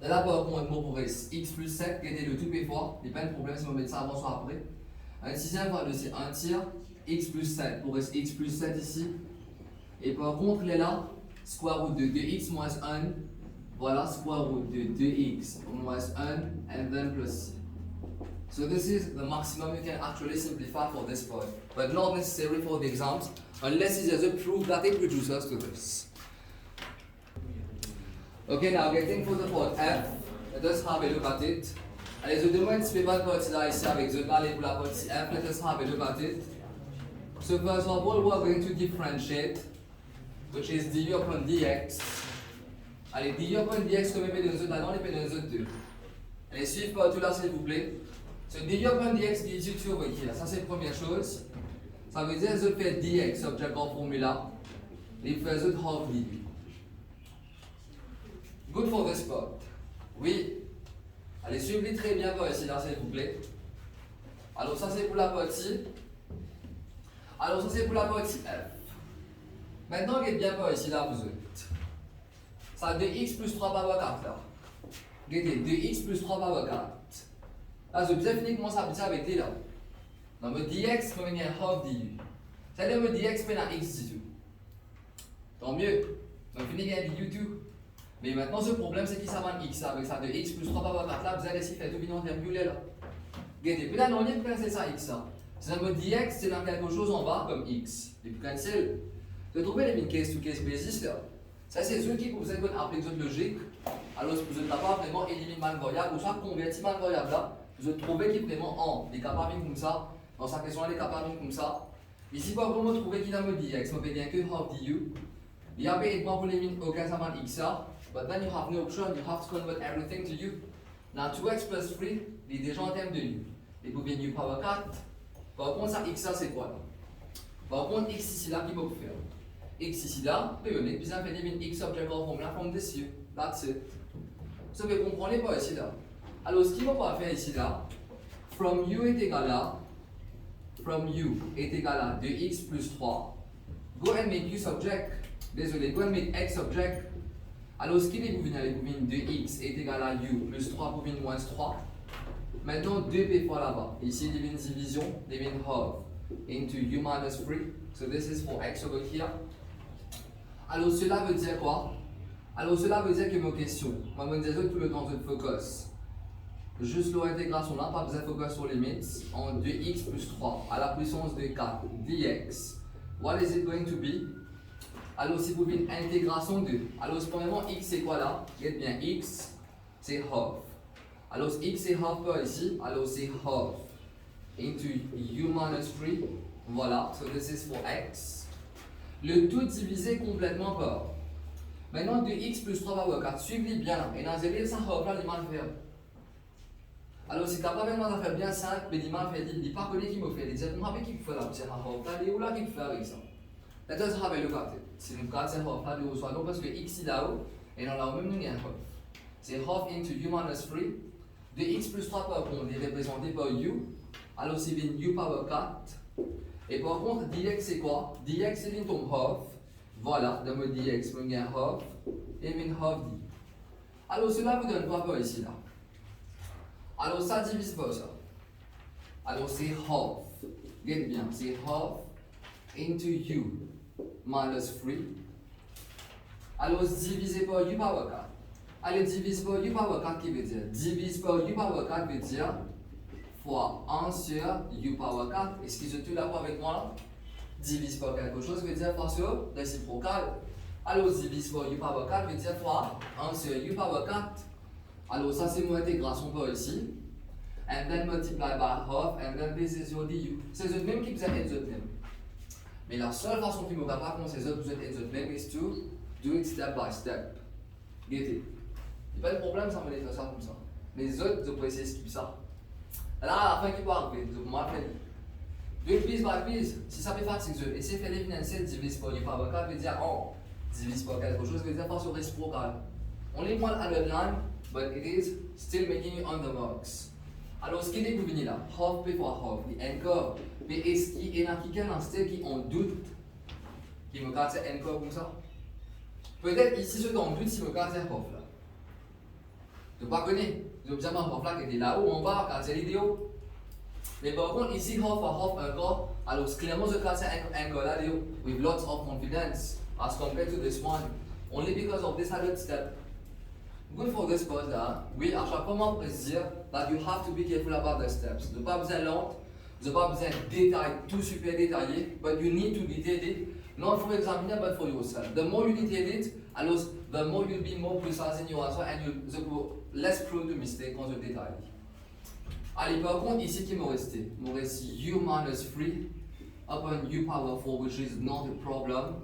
Là, par contre, pour x plus 7, qui était le tout p fois. Il n'y a pas de problème si on met ça avant soit après. 1 sixième fois 2, c'est 1 tiers. X plus 7 pour x plus 7 ici. Et par contre, là, square root de 2x moins 1. Voilà, square root de 2x moins 1 and then plus c. So this is the maximum you can actually simplify for this point, but not necessary for the exams unless it has a proof that it reduces to this. Okay, now getting for the part F, let us have a look at it. Allez, je demande si je peux pas partir là ici avec je vais aller pour la partie F, let us have a look at it. So first of all, we are going to differentiate, which is du upon dx. Allez, du upon dx, comme on met dans les autres là, on les met dans les autres deux. Allez, suivez partout là s'il vous plaît. So du upon dx gives you 2 over here. Ça c'est la première chose. Ça veut dire que je fais dx subject en formula. Et je fais half du. Good for this part. Oui. Allez, suivez très bien par ici là s'il vous plaît. Alors ça c'est pour la partie. Alors ça c'est pour la partie F. Maintenant, regardez bien par ici là vous autres. Ça a 2x plus 3 power 4 là. Regardez, 2x plus 3 power 4. Là, je vais finir comment ça habite avec t là. Donc, me dx, je vais venir half du. C'est-à-dire me dx, mais la x du tout. Tant mieux. Donc, finir avec du tout. Mais maintenant, ce problème, c'est qu'il s'avance x avec ça de x plus 3 power 4 là, vous allez essayer de faire tout bien en virgule là. Regardez, puis là, non, il y a c'est ça x là. C'est un dx, c'est dans quelque chose en bas comme x. Et puis, cancel. Vous trouvez les min case to case basis là. Ça, c'est ceux qui vous êtes appliquer votre logique. Alors, vous n'êtes pas vraiment éliminer mal variable ou soit convertir mal variable là. Vous trouvez qu'il est vraiment en, il est capable comme ça. Dans sa question, il est capable comme ça. Ici, par contre, vous trouvez qu'il a me dx, me fait bien que half du. Il y a pas évidemment pour l'éliminer aucun ça va x là. But then you have no option, you have to convert everything to u. Now 2x plus 3, il est déjà en termes de u. Et vous venez u power 4. Par contre, ça x là, c'est quoi là? Par contre, x ici là, qui va vous faire? X ici là, puis on est puis ça fait éliminer x object en formula from this u. That's it. Ça vous comprenez pas ici là. Alors, ce qu'il va faire ici là, from u est égal à 2x plus 3. Go and make u subject. Désolé, go and make x subject. Alors, ce qu'il est vous venez 2x est égal à u plus 3 pour venir moins 3. Maintenant, 2p fois là-bas. Ici, il y a une division, il y a une half into u minus 3. So this is for x over here. Alors, cela veut dire quoi? Alors, cela veut dire que mes questions, moi, je me disais tout le temps de focus. Juste l'intégration là, pas besoin de focus sur les limites, en 2x plus 3 à la puissance de 4 dx. What is it going to be? Alors, si vous voulez une intégration de. Alors, premièrement, x c'est quoi là? Regardez bien, x c'est half. Alors, x c'est half par ici, alors c'est half into u minus 3. Voilà, so this is for x. Le tout divisé complètement par. Maintenant, 2x plus 3 power 4, suivez bien. Et dans ce ça half là, il mal faire. Alors, si tu n'as pas vraiment faire bien simple, mais il m'a fait, il n'est pas connu qui me fait. Il dit, je me rappelle qui me fait la petite half là, où là qui me fait avec ça. Let us have a look at it. Si nous regardons cette half là, nous reçoit non parce que x est là-haut, et dans là-haut même nous il y a un half. C'est half into u minus 3. 2x plus 3 par contre est représenté par u. Alors, c'est bien u power 4. Et par contre, dx c'est quoi? Dx c'est bien ton half. Voilà, dans le dx, il y a un half, et bien half d. Alors, cela vous donne quoi par ici là? Alors ça divise par ça. Alors c'est half. Regardez bien, c'est half into u minus 3. Alors divisé par u power 4. Alors divise par u power 4 qui veut dire? Divise par u power 4 veut dire fois 1 sur u power 4. Est-ce que vous êtes d'accord avec moi là? Divise par quelque chose veut dire fois sur réciprocal. Alors divise par u power 4 veut dire fois 1 sur u power 4. Alors ça c'est mon intégration par ici. And then multiply by half and then this is your du. C'est le même qui vous avez le même. Mais la seule façon qu'il me capable de ces autres même is to do it step by step. Guettez. Il n'y a pas de problème, ça me laisse faire ça comme ça. Mais les autres, je peux essayer de skip ça. Là, à la fin, qui peut arriver, je peux m'appeler. Do it piece by piece. Si ça fait fatigue, essayez de faire les financiers, divise par du power 4, veut dire, oh, divise par quelque chose, veut dire façon réciprocale. Only one added line, but it is still making you on the marks. Alors, ce qui est devenu là, half before half, encore, mais est-ce qu'il y a quelqu'un dans ce qui ont doute, qui me casse encore comme ça? Peut-être ici, ceux qui ont doute, si me casse half là. Je ne pas connaître, je ne sais pas half là qui était là-haut, en bas, quand c'est l'idéo. Mais par contre, ici, half à half encore, alors clairement, je casse encore là, with lots of confidence, as compared to this one, only because of this added step. Good for this part là, oui, à chaque moment, on peut se dire that you have to be careful about the steps. Vous n'avez pas besoin de lente, vous n'avez pas besoin de détails, tout super détaillé, but you need to detail it, not for examiner, but for yourself. The more you detail it, alors, the more you'll be more precise in your answer and you'll less prone to mistake quand je détaille. Allez, par contre, ici, qui m'est resté? Il m'est resté u minus 3 upon u power 4, which is not a problem.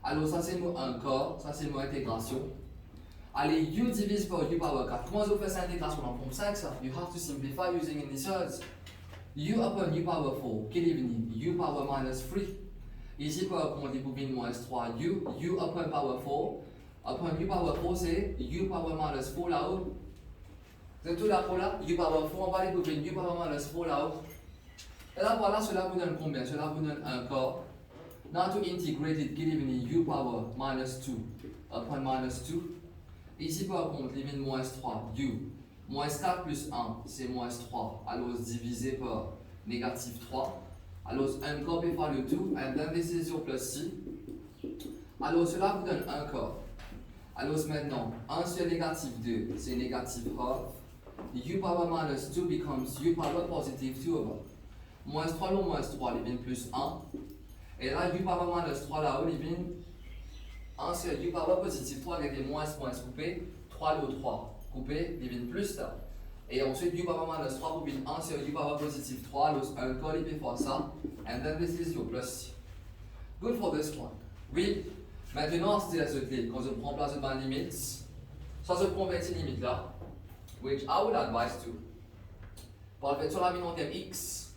Alors, ça, c'est mon encore, ça, c'est mon intégration. Allez, u divise par u power 4. Comment je fais cette intégration en forme 5 ça? You have to simplify using initials. U upon u power 4, qui est devenu u power minus 3. Ici, par contre, on dit moins 3 u upon power 4. Upon u power 4, c'est u power minus 4 là-haut. C'est tout là pour là, u power 4, on va aller pour u power minus 4 là-haut. Et là, voilà, cela vous donne combien? Cela vous donne encore. Now to integrate it, qui est devenu u power minus 2 upon minus 2. Ici, par contre, limite moins 3, u. Moins 4 plus 1, c'est moins 3. Alors, divisé par négatif 3. Alors, encore par le 2, and then this is your plus c. Alors, cela vous donne encore. Alors, maintenant, 1 sur négatif 2, c'est négatif half. U power minus 2 becomes u power positive 2 over. Moins 3, le moins 3, il vient plus 1. Et là, u power minus 3 là-haut, il vient 1 sur u power positive 3 avec des moins coupé, 3 le 3 coupé, il vient plus là. Et ensuite, u power minus 3 pour 1 sur u power positive 3, le 1 encore il peut faire ça. And then this is your plus. Good for this one. Oui, maintenant, c'est la seule clé. Quand je prends place de ma limite, ça se prend avec ces limites là, which I would advise to. Pour le fait sur la minimum x,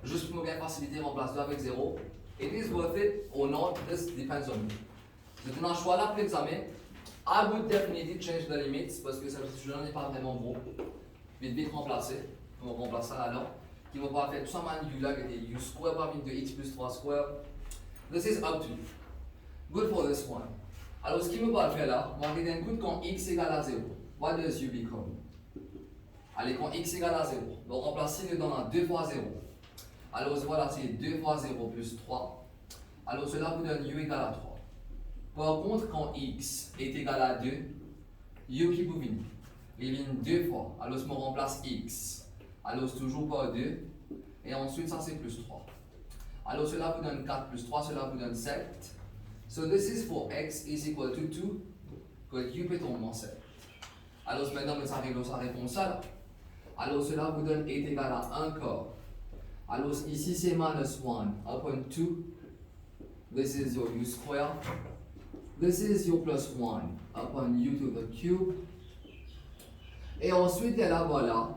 juste pour me bien faciliter, remplace 2 avec 0. It is worth it or not, this depends on me. C'est un choix là pour l'examen. I would definitely change the limits parce que ça n'est pas vraiment gros. Vite remplacer. On va remplacer ça là-dedans. Qui va pas faire tout ça man là qui était u square par 2x plus 3 square. This is up to you. Good for this one. Alors ce qui me va faire là, on va regarder un coup quand x égale à 0. What does u become? Allez, quand x égale à 0, donc remplacer le dans 2 fois 0. Alors voilà, c'est 2 fois 0 plus 3. Alors cela vous donne u égale à 3. Par contre, quand x est égal à 2, u qui vous vient, il vient 2 fois. Alors je me remplace x. Alors c'est toujours par 2. Et ensuite, ça c'est plus 3. Alors cela vous donne 4 plus 3, cela vous donne 7. So this is for x is equal to 2, que u peut tomber en 7. Alors maintenant, ça règle sa réponse là. Alors cela vous donne est égal à 1 quart. Alors ici c'est minus 1 upon 2. This is your u square. This is your plus 1 upon u to the cube. Et ensuite, là, voilà,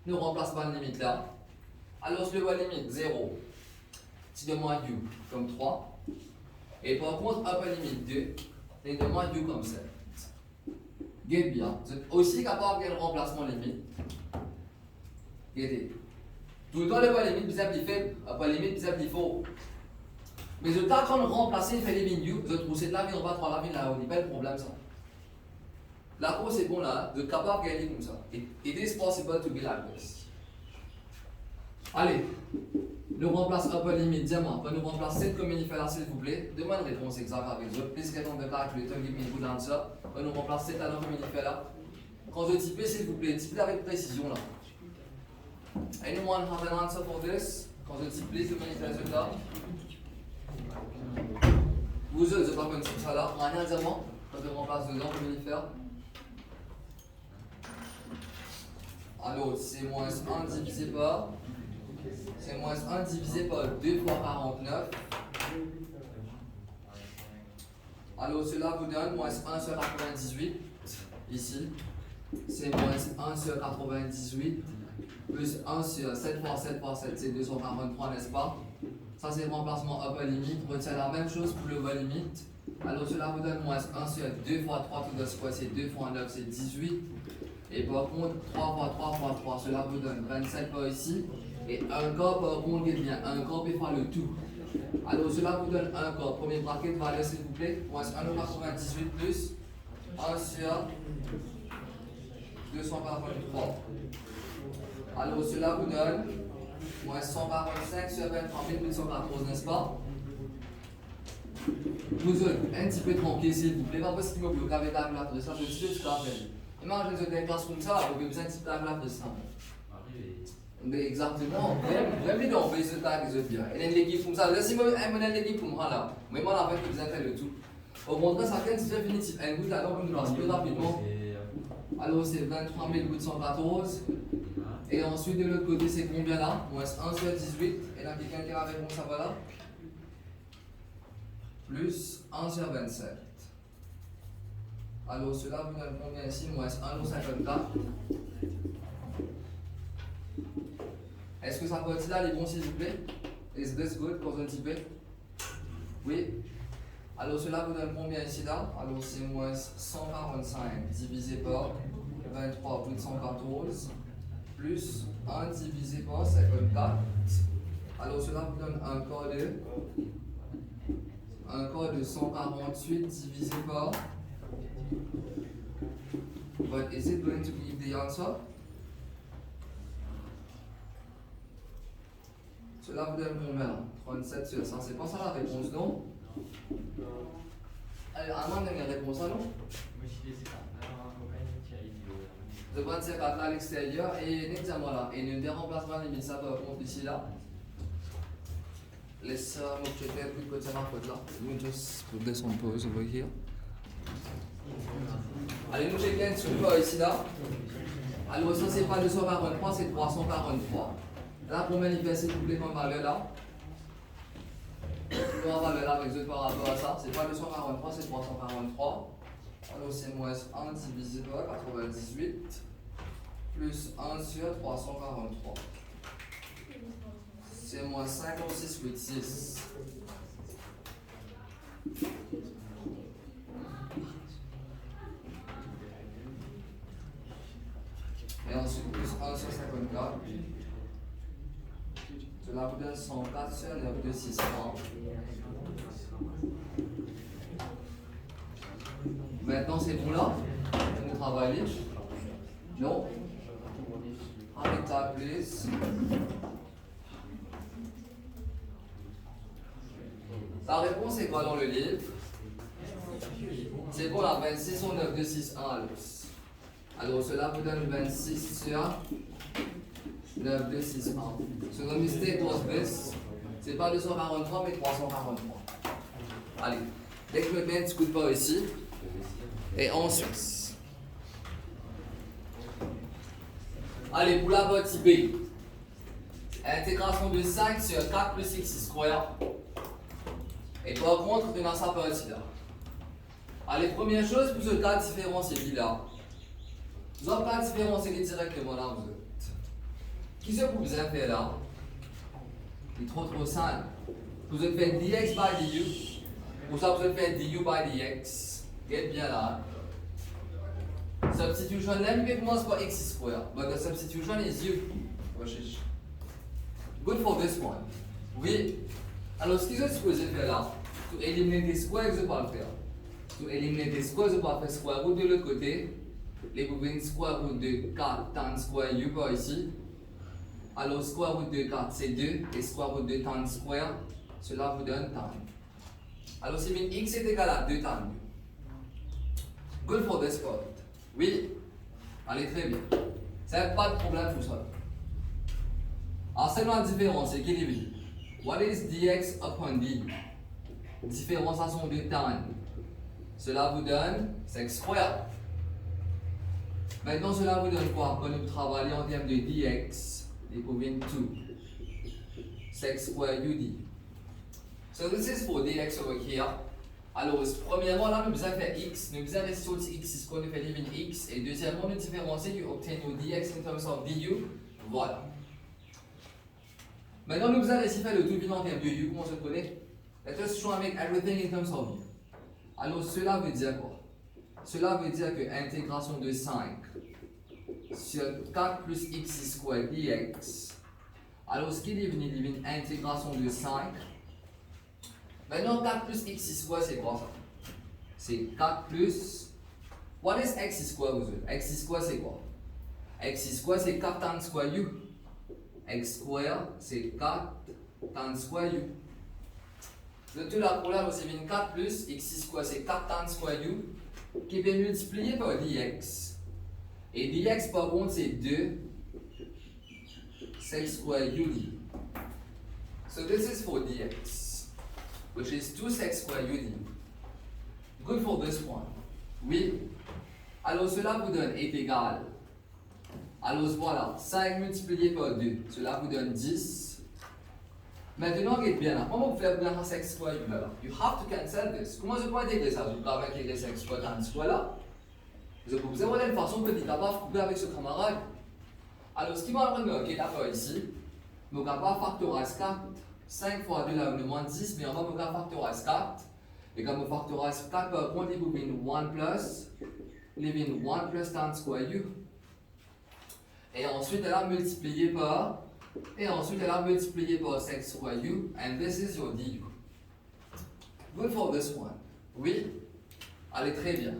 nous remplaçons la limite là. Alors, je le vois limite 0, si de moins u comme 3. Et par contre, upon limite 2, et de moins u comme 7. Get bien. Vous êtes aussi capable de remplacement limite. Guettez. Tout le temps, le vois limite, bizarre, il faible, upon limite, bizarre, il faux. Mais le temps qu'on remplace, il fait les lignes, vous êtes poussé de la vie, on va trois la vie là, on n'est pas le problème ça. La cause c'est bon là, vous êtes capable de gagner comme ça. It is possible to be like this. Allez, nous remplace un peu immédiatement. Nous remplace cette commune il fait là s'il vous plaît. Demande une réponse exacte avec eux. Plus qu'un nombre de calculateur qui met vous dans ça. Nous remplace cette là commune il fait là. Quand je type s'il vous plaît, typez avec précision là. Anyone have an answer for this? Quand je type les commune il fait résultat. Vous autres, je pas comme ça là, rien diamant, quand je remplace dedans, commune il fait. Alors, c'est moins 1 divisé par. C'est moins 1 divisé par 2 fois 49. Alors cela vous donne moins 1 sur 98, ici. C'est moins 1 sur 98, plus 1 sur 7 fois 7 fois 7, c'est 243, n'est-ce pas? Ça c'est le remplacement upper limit. Retient la même chose pour le lower limit. Alors cela vous donne moins 1 sur 2 fois 3 to the square, c'est 2 fois 9, c'est 18. Et par contre, 3 fois 3 fois 3, cela vous donne 27 par ici. Et un quart par contre, il bien un quart peut faire le tout. Alors cela vous donne un quart. Premier bracket, valeur s'il vous plaît. Moins 1,98 plus 1 sur 243. Alors cela vous donne moins 145 sur 23 814, n'est-ce pas? Nous autres, un petit peu tranquille s'il vous plaît, pas parce qu'il me bloque avec la calculatrice, ça je suis sûr que ça fait. Imagine que vous êtes en classe comme ça, vous avez besoin de petite calculatrice. Mais exactement, vraiment dans le pays de ta qui se fait. Et l'équipe comme ça, si moi j'ai l'équipe pour moi là, mais moi la fait que vous avez fait le tout. Au contraire, ça fait une définitive. Un bout là, on nous lance plus rapidement. Alors c'est 23 814. Et ensuite de l'autre côté, c'est combien là? Moins 1 sur 18. Et là, quelqu'un qui a la réponse, ça va là? Plus 1 sur 27. Alors cela vous donne combien ici? Moins 1 sur 54. Est-ce que ça peut être là les bons s'il vous plaît? Is this good? Cause un petit peu? Oui. Alors cela vous donne combien ici là? Alors c'est moins 145 divisé par 23 plus 114 plus 1 divisé par 54. Alors cela vous donne un quart de 148 divisé par. But is it going to give the answer? Cela vous donne combien? 37 sur 100. C'est pas ça la réponse, non? Allez, Armand donne la réponse, non? Je prends ces cartes là à l'extérieur et n'examen là. Et ne remplacement limite ça par contre ici là. Laisse me checker plus que ça marque là. Nous just put this on pause over here. Allez, nous checker un truc ici là. Alors ça c'est pas 243, c'est 343. Là pour manifester s'il vous plaît comme valeur là. Comment valeur là avec eux par rapport à ça? C'est pas 243, c'est 343. Alors c'est moins 1 divisé par 98 plus 1 sur 343. C'est moins 56,6. Et ensuite plus 1 sur 54. Cela vous donne 104 sur 9 de 600. Maintenant c'est bon là? On travaille. Non? Avec ta please. La réponse est quoi dans le livre? C'est bon là, 26 sur 9 de 6, 1 alors cela vous donne 26 sur 9 de 6, 1. So the mistake was this. C'est pas 243 mais 343. Allez, dès que je me mets un petit coup de pas ici. Et ensuite. Allez, pour la partie B. Intégration de 5 sur 4 plus x square. Et par contre, on a sa partie là. Allez, première chose, pour ce cas différent, c'est qui là? Vous avez pas différencier directement là, vous êtes. Qui ce que vous avez fait là? C'est trop simple. Vous avez fait dx by du. Pour ça, vous avez fait du by dx. Get bien là. Substitution, même commence par x square, but the substitution is u. Good for this one. Oui. Alors, ce qu'ils ont supposé faire là, pour éliminer des squares, ils ne vont pas le faire. Pour éliminer des squares, ils ne vont pas faire square root de l'autre côté. Les pouvez square root de 4 tan square u par ici. Alors, square root de 4 c'est 2 et square root de tan square, cela vous donne tan. Alors, c'est bien x est égal à 2 tan. Good for this part. Oui. Allez, très bien. C'est pas de problème pour ça. Alors, c'est la différence, c'est équilibré. What is dx upon du? Différenciation de tan. Cela vous donne sec square. Maintenant, cela vous donne quoi? Quand nous travaillons en termes de dx, il provient 2. Sec square ud. So this is for dx over here. Alors, premièrement, là, nous avons fait x, nous avons rester sur x, c'est ce qu'on fait living x, et deuxièmement, nous différencier du obtain your dx in terms of du. Voilà. Maintenant, nous avons réussi à faire le tout bilan en termes de u, comment on se connaît? Let us try and make everything in terms of u. Alors, cela veut dire quoi? Cela veut dire que intégration de 5 sur 4 plus x square dx. Alors, ce qui est devenu intégration de 5. Maintenant, 4 plus x square, c'est quoi ça? C'est 4 plus. What is x square, vous autres? X square, c'est quoi? X square, c'est 4 tan square u. X square, c'est 4 tan square u. De tout là, pour là, c'est 4 plus x square, c'est 4 tan square u, qui est multiplié par dx. Et dx, par contre, c'est 2 sec square u d. So this is for dx, which is 2 sec square u d. Good for this one. Oui. Alors cela vous donne est égal. Alors voilà, 5 multiplié par 2, cela vous donne 10. Maintenant, regardez bien là. Comment vous faites bien un sec square u là? You have to cancel this. Comment je peux intégrer ça? Je peux intégrer sec square tan square là. Vous avez une façon petite à pas couper avec ce camarade. Alors ce qui m'a appris, ok, d'accord ici. Donc on va factoriser 4. 5 fois 2 là, on a moins 10, mais on va factoriser 4. Et quand on factorise 4 par contre, il vous donne 1 plus, il va 1 plus tan square u. Et ensuite, elle a multiplié par, sec square u, and this is your du. Good for this one. Oui? Allez, très bien.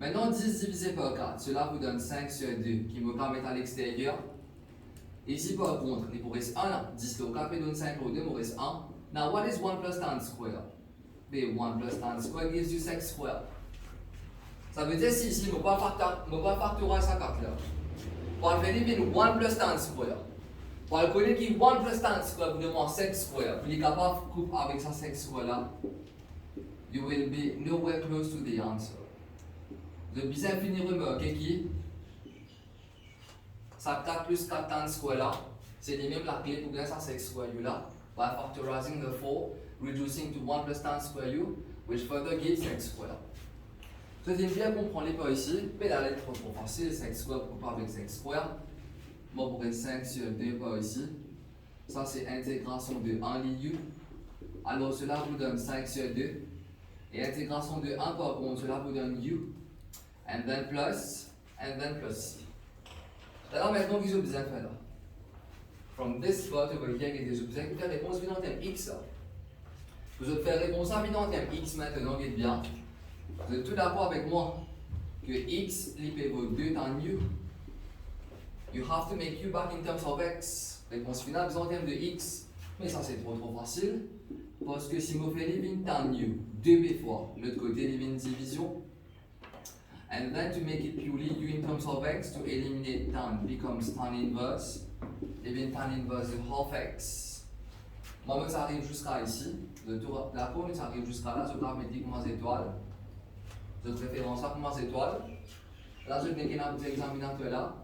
Maintenant, 10 divisé par 4, cela vous donne 5 sur 2, qui me permet à l'extérieur. Ici, par contre, il vous reste 1, 10 au 4, il donne 5 au 2, il vous reste 1. Now, what is 1 plus tan square? 1 plus tan square gives you sec square. Ça veut dire si ici, je ne vais pas factoriser ça 4 là. Pour faire 1 plus tan square. Pour connaître qui 1 plus tan square, vous demandez sec square. Vous êtes capable de couper avec ça sec square là. You will be nowhere close to the answer. De bien finir remarquer qui ça 4 plus 4 tan square là, c'est les mêmes la clé pour gagner ça sec square u là. By factorizing the 4, reducing to 1 plus tan square u, which further gives sec square. Vous allez bien comprendre par ici, mais la lettre trop facile, sec square pour pas avec sec square. Moi, pour 5 sur 2 par ici. Ça, c'est intégration de 1 li u. Alors, cela vous donne 5 sur 2. Et intégration de 1 par contre, cela vous donne u. And then plus c. Alors, maintenant, qu'est-ce que vous avez fait là? From this part over here, vous avez fait la réponse vient en termes x. Vous allez faire réponse vient en termes x maintenant, regardez bien. Vous êtes tout d'accord avec moi que x vaut 2 tan u. You have to make u back in terms of x. Réponse finale en termes de x. Mais ça c'est trop facile. Parce que si je fais living tan u 2b fois, l'autre côté living division. And then to make it purely u in terms of x, to eliminate tan becomes tan inverse. Living tan inverse de half x. Moi, ça arrive jusqu'à ici. La courbe, ça arrive jusqu'à là. Je vais mettre comme étoile. Je préfère ça comme étoile. Là, je vais un examinateur là.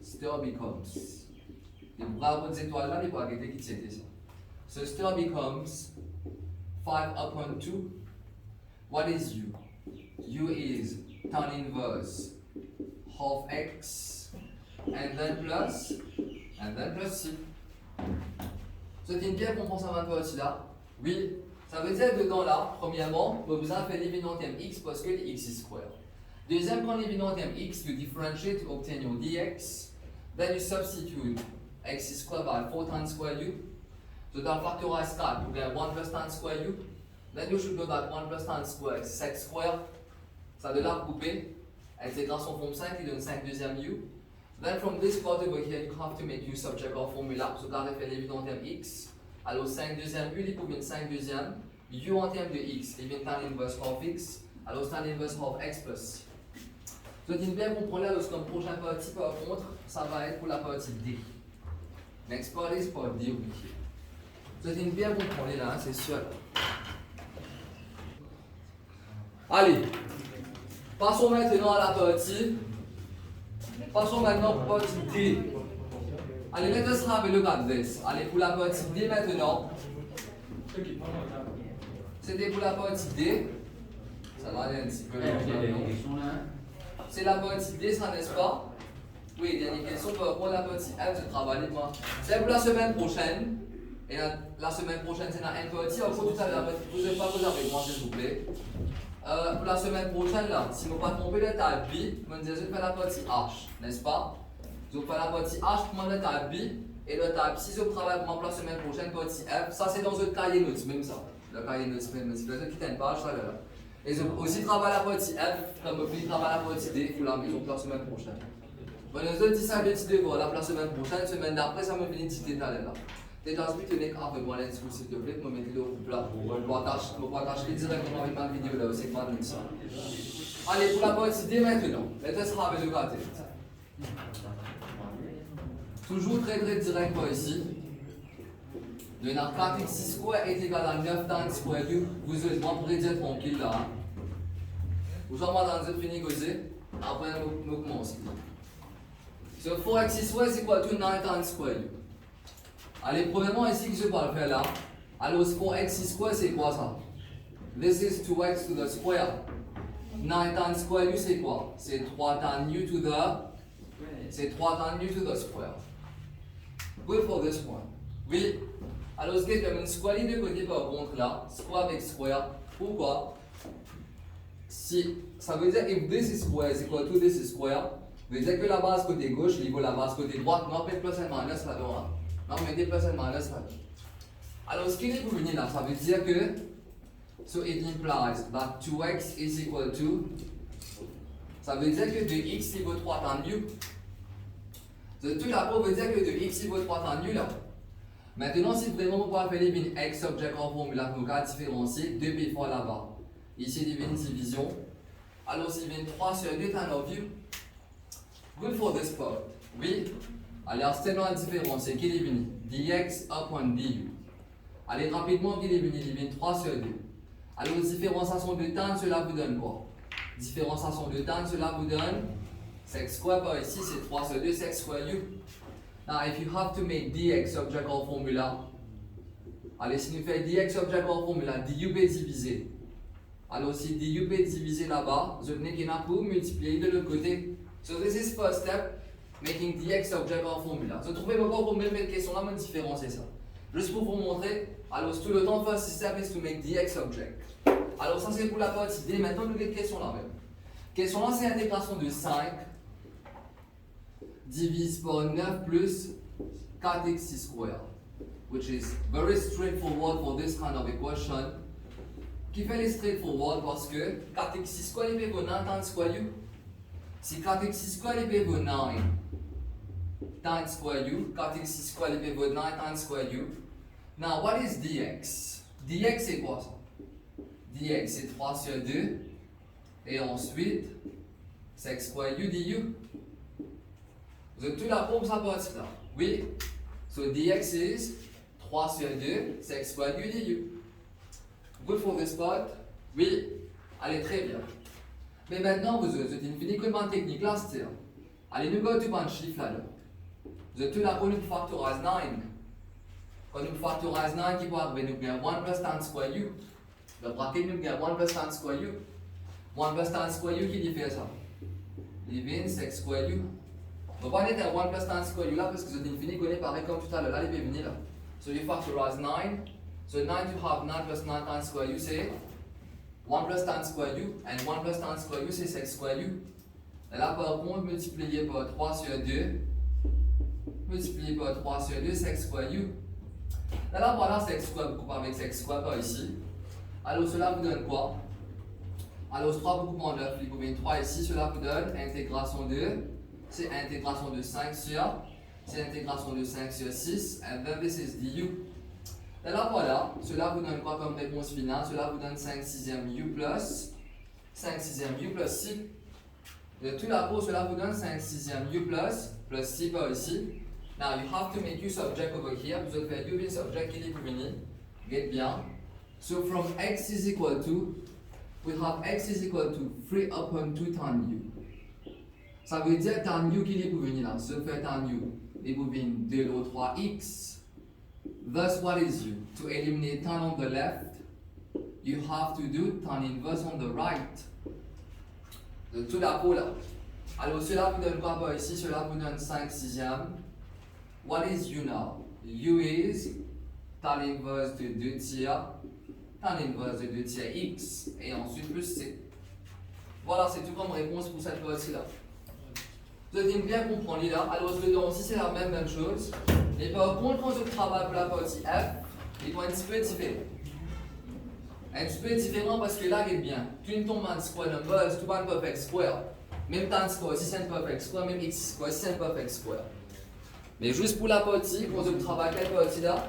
Stir becomes. Et pour avoir des étoiles là, il faut arrêter qui c'était ça. So stir becomes 5 upon 2. What is u? U is tan inverse half x and then plus c. C'est une bien qu'on pense à un peu aussi là. Oui, ça veut dire dedans là, premièrement, vous avez fait l'évident terme x parce que c'est x square. Deuxième, quand l'évident terme x, you differentiate to obtain your dx. Then you substitute x square by 4 tan square u. So that factorize 4, you get 1 plus tan square u. Then you should know that 1 plus tan square is sec square. Ça de là couper. Intégration forme 5 qui donne 5 deuxième u. Then from this part over here, you have to make use of Chekhov formula. So that fait l'évident terme x. Alors 5 deuxième u, il provient 5 deuxième. U en termes de x, il vient tan inverse half x. Alors tan inverse half x plus. Vous allez bien comprendre là, lorsqu'un prochain partie par contre, ça va être pour la partie D. Next part is part D over here. Vous allez bien comprendre là, c'est sûr. Allez, passons maintenant à la partie. Passons maintenant pour la partie D. Allez, let us have a look at this. Allez, pour la partie D maintenant. C'était pour la partie D. Ça va aller un petit peu. C'est la partie D, ça n'est-ce pas? Oui, dernière question pour la partie F, je travaille moi. C'est pour la semaine prochaine. Et la semaine prochaine, c'est dans un partie. En gros, tout à l'heure, vous n'avez pas causer avec moi, s'il vous plaît. Pour la semaine prochaine, là, si je ne me pas trompé, le type B, je vais dire, je fais la partie H, n'est-ce pas? Je fais la partie H pour le type B. Et le type, si je travaille pour la semaine prochaine, partie F, ça c'est dans le cahier notes, même ça. Le cahier notes, même si vous avez quitté une page, ça là. Et je aussi travaille la partie F, comme je travaille la partie D pour la maison pour la semaine prochaine. Bon, nous avons dit ça, le petit devoir, la semaine prochaine, semaine d'après, ça me finit de citer là. Déjà, je vais te mettre avec moi là-dessus, s'il te plaît, pour me mettre le groupe là. Je me partage directement avec ma vidéo là, c'est pas ça. Allez, pour la partie D maintenant, les sera avec le gâté. Toujours très direct par ici. Le 4x square est égal à 9 times square u. Vous êtes moi pour dire tranquille là. Vous en m'attendez de finir causer. Après, nous commençons. So 4x square c'est quoi tout 9 times square u. Allez, premièrement ici que je vais faire là. Alors 4x square c'est quoi ça? This is 2x to the square. 9 times square u c'est quoi? C'est 3 times u to the. C'est 3 times u to the square. Good for this one. Oui. Alors, ce qui est comme une square de côté par contre là, square avec square. Pourquoi? Si ça veut dire if this is square is equal to this is square, veut dire que la base côté gauche, il vaut la base côté droite, non, mais plus et minus là-dedans. Non, mettez plus et minus là-dedans. Alors, ce qui est pour venir là, ça veut dire que so it implies that 2x is equal to. Ça veut dire que de x il vaut 3 temps u. Tout là-bas veut dire que de x il vaut 3 temps u là. Maintenant, si vraiment vous pouvez faire les x object en formule, nous allons différencier 2 fois là-bas. Ici, il y a une division. Alors, s'il y a 3 sur 2 temps of u. Good for this part. Oui. Allez, c'est dans la différence, c'est qu'il est venu dx upon du. Allez, rapidement, qu'il est venu 3 sur 2. Alors, différenciation de temps, cela vous donne quoi? Différenciation de temps, cela vous donne sec square par ici, c'est 3 sur 2, sec square u. Now, if you have to make dx object en formula, allez, si nous faisons dx object en formula, du peut diviser. Alors, si du peut diviser là-bas, je venais qu'il y a pour multiplier de l'autre côté. So, this is first step, making dx object en formula. Je trouvais encore pour même cette question-là, mais différencier ça. Juste pour vous montrer, alors, tout le temps, first step is to make dx object. Alors, ça c'est pour la partie D. Maintenant, nous avons une question là même. Question là, c'est l'intégration de 5 divise par 9 plus 4x square, which is very straightforward for this kind of equation. Qui fait les straightforward parce que 4x square est égal à 9 times square u. Si 4x square est égal à 9 times square u, 4x square est égal à 9 times square u. Now, what is dx? Dx c'est quoi ça? Dx c'est 3 sur 2 et ensuite sec square u du. Vous avez tout la pompe ça partie là. Oui. So dx is 3 sur 2 sec square u du. Good for this part? Oui. Allez, très bien. Mais maintenant, vous avez une finie technique là, c'est allez, nous go to un chiffre là. Vous avez tout la pompe pour factorize 9. Quand nous factorize 9, qui peut arriver, nous avons 1 plus tan square u. Le bracket nous gagne 1 plus tan square u. 1 plus tan square u qui fait ça? Il vient sec square u. On va aller à 1 plus tan square u là parce que c'est infini qu'on est pareil comme tout à l'heure. Là, il peut venir là. So you factorize 9. So 9 to have 9 plus 9 tan square u c'est 1 plus tan square u. And 1 plus tan square u c'est sec square u. Et là par contre, multiplié par 3 sur 2. Multiplié par 3 sur 2, sec square u. Là voilà sec square coupé avec sec square par ici. Alors cela vous donne quoi? Alors 3 beaucoup moins 9, il vous met 3 ici, cela vous donne intégration de, c'est intégration de 5 sur, c'est intégration de 5 sur 6, and then this is du. Et là voilà, cela vous donne quoi comme réponse finale? Cela vous donne 5 sixième u plus 5 sixième u plus 6. De tout là-haut, cela vous donne 5 sixième u plus 6 par ici. Now you have to make u subject over here, vous allez faire u subject qui est pour venir. Get bien. So from x is equal to, we have x is equal to 3 upon 2 tan u. Ça veut dire tan u qui est pour venir là. So fait tan u, il vous vient 2 l'autre 3x. Thus what is u? To eliminate tan on the left, you have to do tan inverse on the right. De tout la peau là. Alors cela vous donne quoi par ici? Cela vous donne 5 sixièmes. What is U now? U is tan inverse de 2 tiers, tan inverse de 2 tiers x, et ensuite plus c. Voilà, c'est tout comme réponse pour cette partie-là. Vous devez bien comprendre là. Alors dedans aussi c'est la même chose. Et par contre, quand je travaille pour la partie f, il doit être un petit peu différent. Un petit peu différent parce que là, il est bien. Tu ne tombes en square numbers, tu vas un perfect square. Même tan square, si c'est un perfect square, même x square, si c'est un perfect square. Mais juste pour la partie, quand je travaille quelle partie là?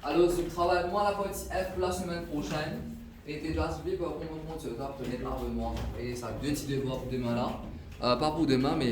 Alors, je travaille moi la partie f pour la semaine prochaine. Et tu dois suivre par contre, tu dois tenir avec moi. Et ça, 2 petits devoirs pour demain là. Pas pour demain, mais